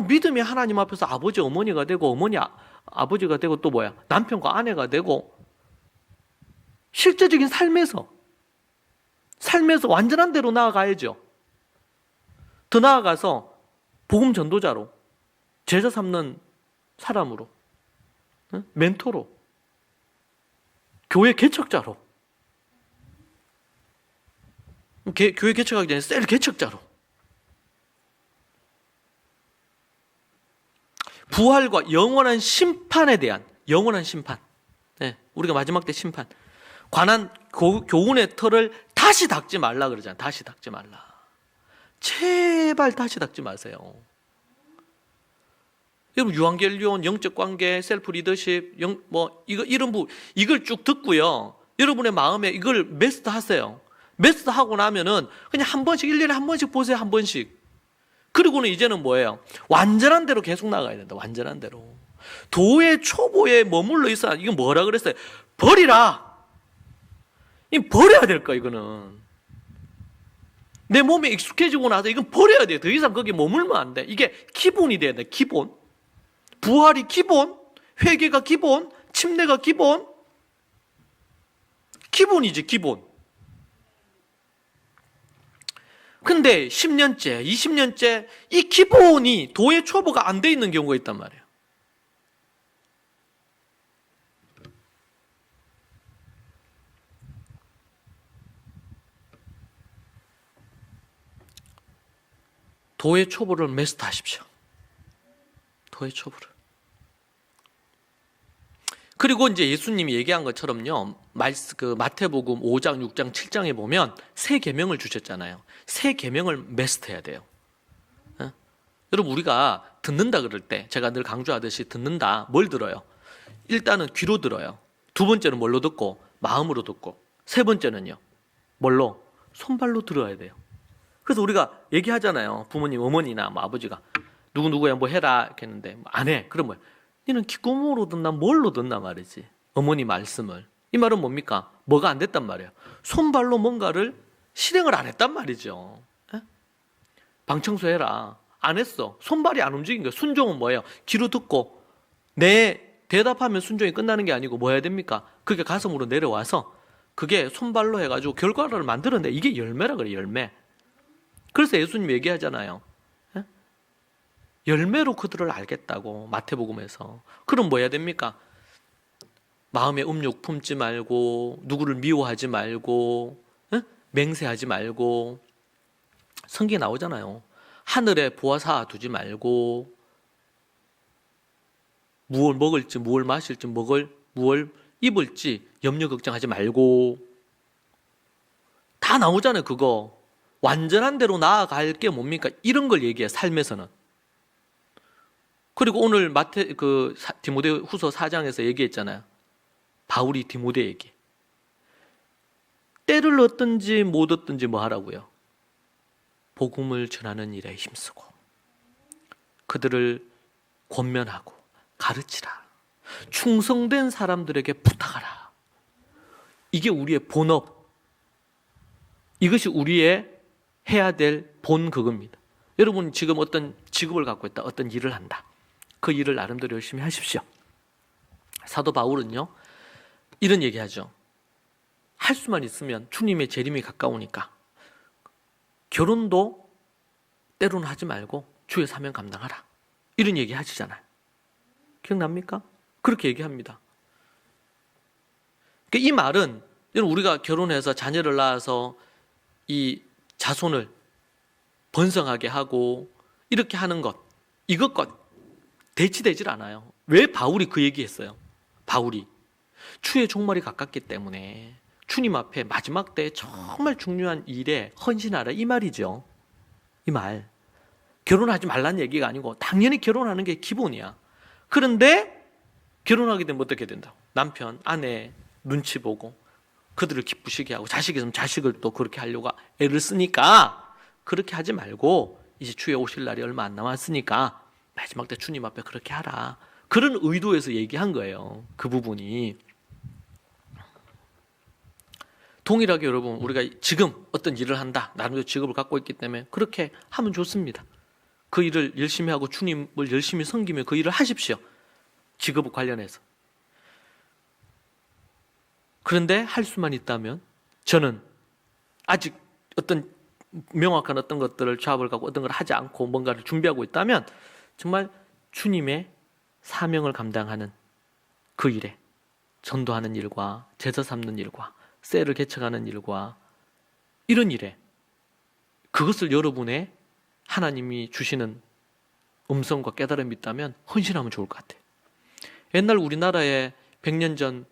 A: 믿음이 하나님 앞에서 아버지 어머니가 되고 어머니 아버지가 되고 또 뭐야? 남편과 아내가 되고 실제적인 삶에서 완전한 대로 나아가야죠. 더 나아가서 복음 전도자로 제자 삼는 사람으로 멘토로 교회 개척자로 교회 개척하기 전에 셀 개척자로 부활과 영원한 심판에 대한 영원한 심판 우리가 마지막 때 심판 관한 교훈의 털을 다시 닦지 말라 그러잖아요. 다시 닦지 말라. 제발 다시 닦지 마세요. 여러분 유한결론, 영적 관계, 셀프 리더십, 이걸 쭉 듣고요. 여러분의 마음에 이걸 매스터하세요. 매스터하고 나면은 그냥 한 번씩 1년에 한 번씩 보세요. 한 번씩. 그리고는 이제는 뭐예요? 완전한 대로 계속 나가야 된다. 완전한 대로. 도의 초보에 머물러 있어. 이건 뭐라 그랬어요? 버리라. 이 버려야 될 거야. 이거는 내 몸에 익숙해지고 나서 이건 버려야 돼. 더 이상 거기에 머물면 안 돼. 이게 기본이 돼야 돼. 기본. 부활이 기본, 회개가 기본, 침례가 기본. 기본이지, 기본. 근데 10년째, 20년째 이 기본이 도의 초보가 안 돼 있는 경우가 있단 말이에요. 도의 초보를 매스터하십시오. 도의 초보를. 그리고 이제 예수님이 얘기한 것처럼요, 마태복음 5장, 6장, 7장에 보면 새 계명을 주셨잖아요. 새 계명을 매스터해야 돼요. 여러분 우리가 듣는다 그럴 때 제가 늘 강조하듯이 듣는다 뭘 들어요? 일단은 귀로 들어요. 두 번째는 뭘로 듣고? 마음으로 듣고. 세 번째는요, 뭘로? 손발로 들어야 돼요. 그래서 우리가 얘기하잖아요. 부모님, 어머니나 아버지가 누구누구야 뭐 해라 이렇게 했는데 안 해. 그럼 뭐야? 너는 귓구멍으로 듣나 뭘로 듣나 말이지. 어머니 말씀을. 이 말은 뭡니까? 뭐가 안 됐단 말이에요. 손발로 뭔가를 실행을 안 했단 말이죠. 방 청소해라. 안 했어. 손발이 안 움직인 거예요. 순종은 뭐예요? 귀로 듣고 내 대답하면 순종이 끝나는 게 아니고 뭐 해야 됩니까? 그게 가슴으로 내려와서 그게 손발로 해가지고 결과를 만들어내. 이게 열매라 그래요. 열매. 그래서 예수님 얘기하잖아요. 열매로 그들을 알겠다고 마태복음에서. 그럼 뭐 해야 됩니까? 마음에 음욕 품지 말고 누구를 미워하지 말고 맹세하지 말고 성경에 나오잖아요. 하늘에 보아사 두지 말고 무엇 먹을지 무엇 마실지 무엇 입을지 염려 걱정하지 말고 다 나오잖아요. 그거 완전한 대로 나아갈 게 뭡니까? 이런 걸 얘기해요. 삶에서는. 그리고 오늘 디모데후서 4장에서 얘기했잖아요. 바울이 디모데에게 때를 얻든지 못 얻든지 뭐 하라고요? 복음을 전하는 일에 힘쓰고 그들을 권면하고 가르치라. 충성된 사람들에게 부탁하라. 이게 우리의 본업. 이것이 우리의 해야 될 본 그겁니다. 여러분 지금 어떤 직업을 갖고 있다. 어떤 일을 한다. 그 일을 나름대로 열심히 하십시오. 사도 바울은요 이런 얘기하죠. 할 수만 있으면 주님의 재림이 가까우니까 결혼도 때로는 하지 말고 주의 사명 감당하라. 이런 얘기 하시잖아요. 기억납니까? 그렇게 얘기합니다. 그러니까 이 말은 우리가 결혼해서 자녀를 낳아서 이 자손을 번성하게 하고 이렇게 하는 것, 이것과 대치되질 않아요. 왜 바울이 그 얘기했어요? 바울이 주의 종말이 가깝기 때문에 주님 앞에 마지막 때 정말 중요한 일에 헌신하라 이 말이죠. 이 말. 결혼하지 말라는 얘기가 아니고 당연히 결혼하는 게 기본이야. 그런데 결혼하게 되면 어떻게 된다고? 남편, 아내 눈치 보고 그들을 기쁘시게 하고 자식이 있으면 자식을 또 그렇게 하려고 애를 쓰니까 그렇게 하지 말고 이제 주의 오실 날이 얼마 안 남았으니까 마지막 때 주님 앞에 그렇게 하라. 그런 의도에서 얘기한 거예요. 그 부분이. 동일하게 여러분 우리가 지금 어떤 일을 한다. 나름대로 직업을 갖고 있기 때문에 그렇게 하면 좋습니다. 그 일을 열심히 하고 주님을 열심히 섬기며 그 일을 하십시오. 직업 관련해서. 그런데 할 수만 있다면 저는 아직 어떤 명확한 어떤 것들을 조합을 갖고 어떤 걸 하지 않고 뭔가를 준비하고 있다면 정말 주님의 사명을 감당하는 그 일에 전도하는 일과 제자 삼는 일과 셀을 개척하는 일과 이런 일에 그것을 여러분의 하나님이 주시는 음성과 깨달음이 있다면 헌신하면 좋을 것 같아요. 옛날 우리나라에 100년 전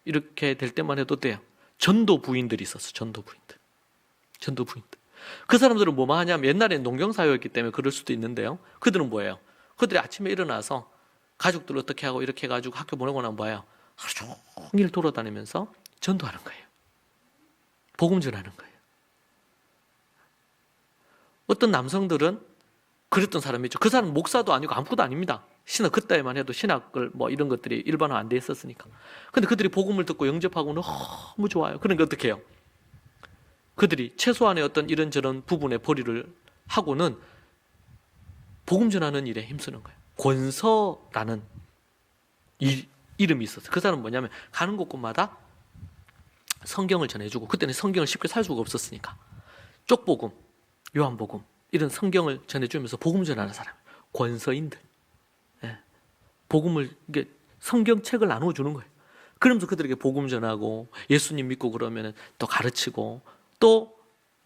A: 이렇게 될 때만 해도 돼요. 전도 부인들이 있었어. 전도 부인들. 그 사람들은 뭐만 하냐면 옛날에 농경사회였기 때문에 그럴 수도 있는데요. 그들은 뭐예요? 그들이 아침에 일어나서 가족들 어떻게 하고 이렇게 해가지고 학교 보내고 나면 뭐예요? 하루 종일 돌아다니면서 전도하는 거예요. 복음 전하는 거예요. 어떤 남성들은 그랬던 사람이 있죠. 그 사람은 목사도 아니고 아무것도 아닙니다. 신학 그때만 해도 신학을 뭐 이런 것들이 일반화 안 돼 있었으니까. 근데 그들이 복음을 듣고 영접하고는 너무 좋아요. 그러니까 어떻게 해요? 그들이 최소한의 어떤 이런저런 부분의 벌이를 하고는 복음 전하는 일에 힘쓰는 거예요. 권서라는 이름이 있었어요. 그 사람은 뭐냐면 가는 곳곳마다 성경을 전해주고 그때는 성경을 쉽게 살 수가 없었으니까 쪽복음, 요한복음 이런 성경을 전해주면서 복음 전하는 사람, 권서인들. 복음을 이게 성경책을 나눠주는 거예요. 그러면서 그들에게 복음 전하고 예수님 믿고 그러면 또 가르치고 또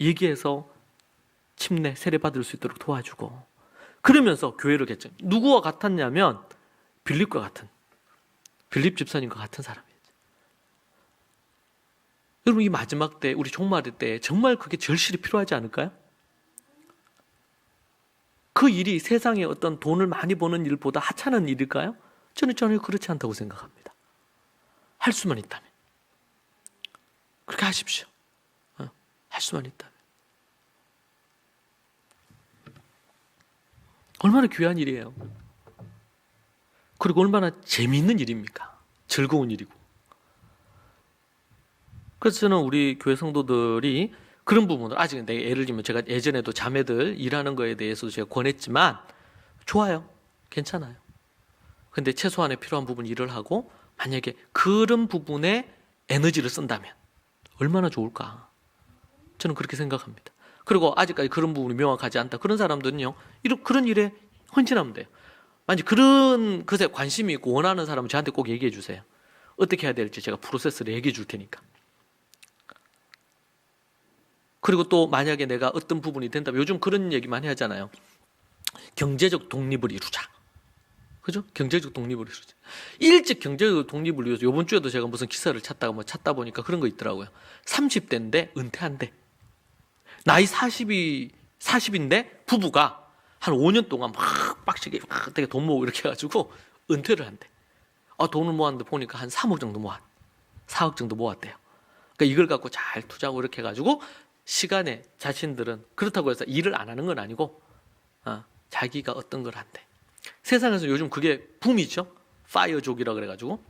A: 얘기해서 침례 세례 받을 수 있도록 도와주고 그러면서 교회를 개척. 누구와 같았냐면 빌립과 같은 빌립 집사님과 같은 사람이었죠. 여러분 이 마지막 때 우리 종말 때 정말 그게 절실히 필요하지 않을까요? 그 일이 세상에 어떤 돈을 많이 버는 일보다 하찮은 일일까요? 저는 전혀 그렇지 않다고 생각합니다. 할 수만 있다면 그렇게 하십시오. 할 수만 있다면. 얼마나 귀한 일이에요. 그리고 얼마나 재미있는 일입니까? 즐거운 일이고. 그래서 저는 우리 교회 성도들이 그런 부분을 아직 예를 들면 제가 예전에도 자매들 일하는 거에 대해서도 제가 권했지만 좋아요. 괜찮아요. 근데 최소한의 필요한 부분 일을 하고 만약에 그런 부분에 에너지를 쓴다면 얼마나 좋을까. 저는 그렇게 생각합니다. 그리고 아직까지 그런 부분이 명확하지 않다. 그런 사람들은요. 그런 일에 헌신하면 돼요. 만약 그런 것에 관심이 있고 원하는 사람은 저한테 꼭 얘기해 주세요. 어떻게 해야 될지 제가 프로세스를 얘기해 줄 테니까. 그리고 또 만약에 내가 어떤 부분이 된다면 요즘 그런 얘기 많이 하잖아요. 경제적 독립을 이루자. 그죠? 경제적 독립을 이루자. 일찍 경제적 독립을 위해서 이번 주에도 제가 무슨 기사를 찾다 보니까 그런 거 있더라고요. 30대인데 은퇴한대. 나이 40인데 부부가 한 5년 동안 막 빡시게 막 되게 돈 모으고 이렇게 해가지고 은퇴를 한대. 돈을 모았는데 보니까 한 3억 정도 4억 정도 모았대요. 그러니까 이걸 갖고 잘 투자하고 이렇게 해가지고 시간에 자신들은 그렇다고 해서 일을 안 하는 건 아니고 자기가 어떤 걸 한대. 세상에서 요즘 그게 붐이죠. 파이어족이라 그래가지고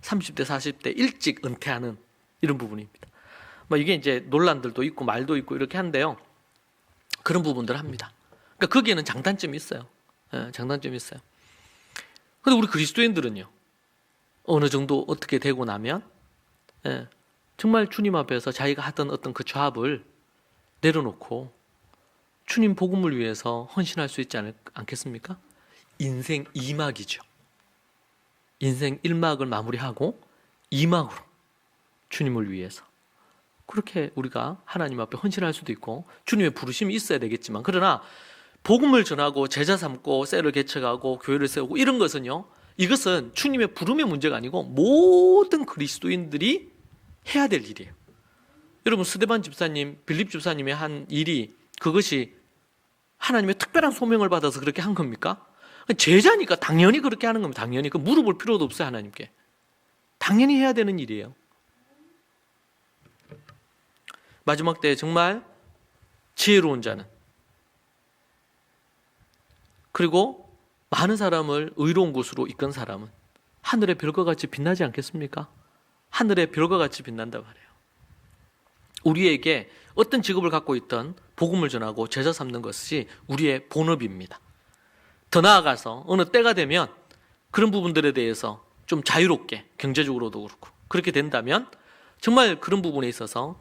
A: 30대 40대 일찍 은퇴하는 이런 부분입니다. 이게 이제 논란들도 있고 말도 있고 이렇게 한데요. 그런 부분들을 합니다. 그러니까 거기에는 장단점이 있어요. 장단점이 있어요. 근데 우리 그리스도인들은요. 어느 정도 어떻게 되고 나면 정말 주님 앞에서 자기가 하던 어떤 그 조합을 내려놓고 주님 복음을 위해서 헌신할 수 있지 않겠습니까? 인생 2막이죠. 인생 1막을 마무리하고 2막으로 주님을 위해서 그렇게 우리가 하나님 앞에 헌신할 수도 있고 주님의 부르심이 있어야 되겠지만 그러나 복음을 전하고 제자 삼고 셀을 개척하고 교회를 세우고 이런 것은요. 이것은 주님의 부름의 문제가 아니고 모든 그리스도인들이 해야 될 일이에요. 여러분, 스데반 집사님, 빌립 집사님이 한 일이 그것이 하나님의 특별한 소명을 받아서 그렇게 한 겁니까? 제자니까 당연히 그렇게 하는 겁니다. 당연히. 그 물어볼 필요도 없어요, 하나님께. 당연히 해야 되는 일이에요. 마지막 때에 정말 지혜로운 자는, 그리고 많은 사람을 의로운 곳으로 이끈 사람은 하늘의 별과 같이 빛나지 않겠습니까? 하늘의 별과 같이 빛난단 말이에요. 우리에게 어떤 직업을 갖고 있던 복음을 전하고 제자 삼는 것이 우리의 본업입니다. 더 나아가서 어느 때가 되면 그런 부분들에 대해서 좀 자유롭게, 경제적으로도 그렇고 그렇게 된다면 정말 그런 부분에 있어서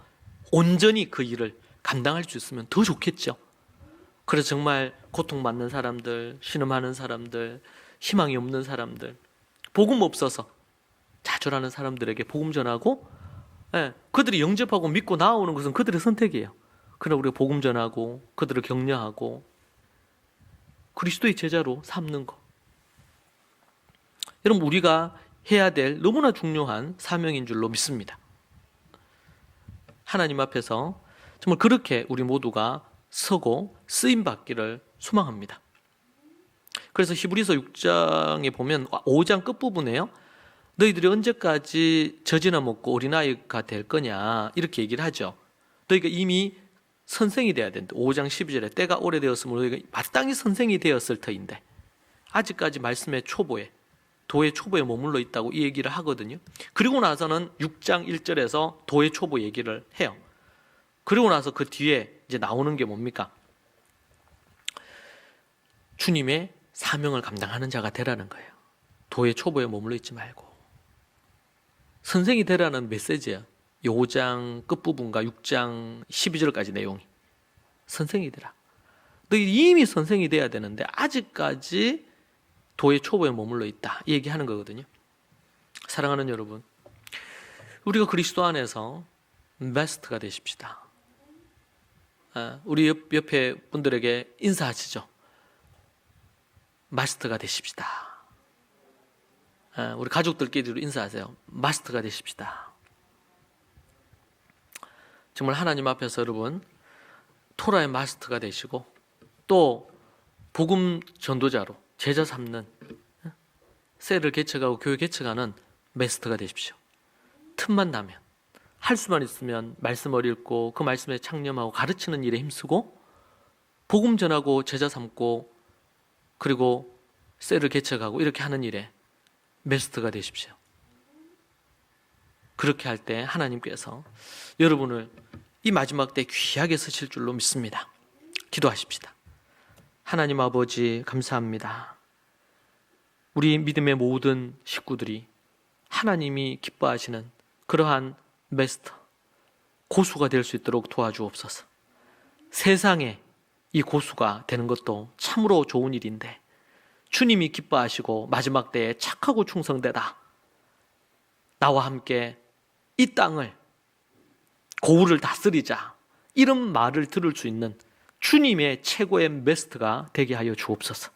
A: 온전히 그 일을 감당할 수 있으면 더 좋겠죠. 그래서 정말 고통받는 사람들, 신음하는 사람들, 희망이 없는 사람들, 복음 없어서 좌절하는 사람들에게 복음 전하고, 그들이 영접하고 믿고 나오는 것은 그들의 선택이에요. 그러나 우리가 복음 전하고 그들을 격려하고 그리스도의 제자로 삼는 것, 여러분, 우리가 해야 될 너무나 중요한 사명인 줄로 믿습니다. 하나님 앞에서 정말 그렇게 우리 모두가 서고 쓰임 받기를 소망합니다. 그래서 히브리서 6장에 보면 5장 끝부분에요, 너희들이 언제까지 젖이나 먹고 어린아이가 될 거냐 이렇게 얘기를 하죠. 너희가 이미 선생이 돼야 된다. 5장 12절에 때가 오래되었으므로 너희가 마땅히 선생이 되었을 터인데 아직까지 말씀의 초보에, 도의 초보에 머물러 있다고 이 얘기를 하거든요. 그리고 나서는 6장 1절에서 도의 초보 얘기를 해요. 그리고 나서 그 뒤에 이제 나오는 게 뭡니까? 주님의 사명을 감당하는 자가 되라는 거예요. 도의 초보에 머물러 있지 말고 선생이 되라는 메시지예요. 5장 끝부분과 6장 12절까지 내용이 선생이 되라. 너희 이미 선생이 돼야 되는데 아직까지 도의 초보에 머물러 있다, 이 얘기하는 거거든요. 사랑하는 여러분, 우리가 그리스도 안에서 마스터가 되십시다. 우리 옆에 분들에게 인사하시죠. 마스터가 되십시다. 우리 가족들끼리도 인사하세요. 마스터가 되십시다. 정말 하나님 앞에서 여러분 토라의 마스터가 되시고 또 복음 전도자로 제자 삼는, 셀을 개척하고 교회 개척하는 마스터가 되십시오. 틈만 나면, 할 수만 있으면 말씀을 읽고 그 말씀에 창념하고 가르치는 일에 힘쓰고 복음 전하고 제자 삼고 그리고 셀을 개척하고 이렇게 하는 일에 마스터가 되십시오. 그렇게 할 때 하나님께서 여러분을 이 마지막 때 귀하게 쓰실 줄로 믿습니다. 기도하십시다. 하나님 아버지, 감사합니다. 우리 믿음의 모든 식구들이 하나님이 기뻐하시는 그러한 마스터, 고수가 될 수 있도록 도와주옵소서. 세상에 이 고수가 되는 것도 참으로 좋은 일인데 주님이 기뻐하시고 마지막 때에 착하고 충성되다, 나와 함께 이 땅을, 고을을 다스리자, 이런 말을 들을 수 있는 주님의 최고의 마스터가 되게 하여 주옵소서.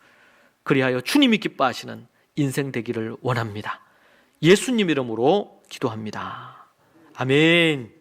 A: 그리하여 주님이 기뻐하시는 인생 되기를 원합니다. 예수님 이름으로 기도합니다. 아멘.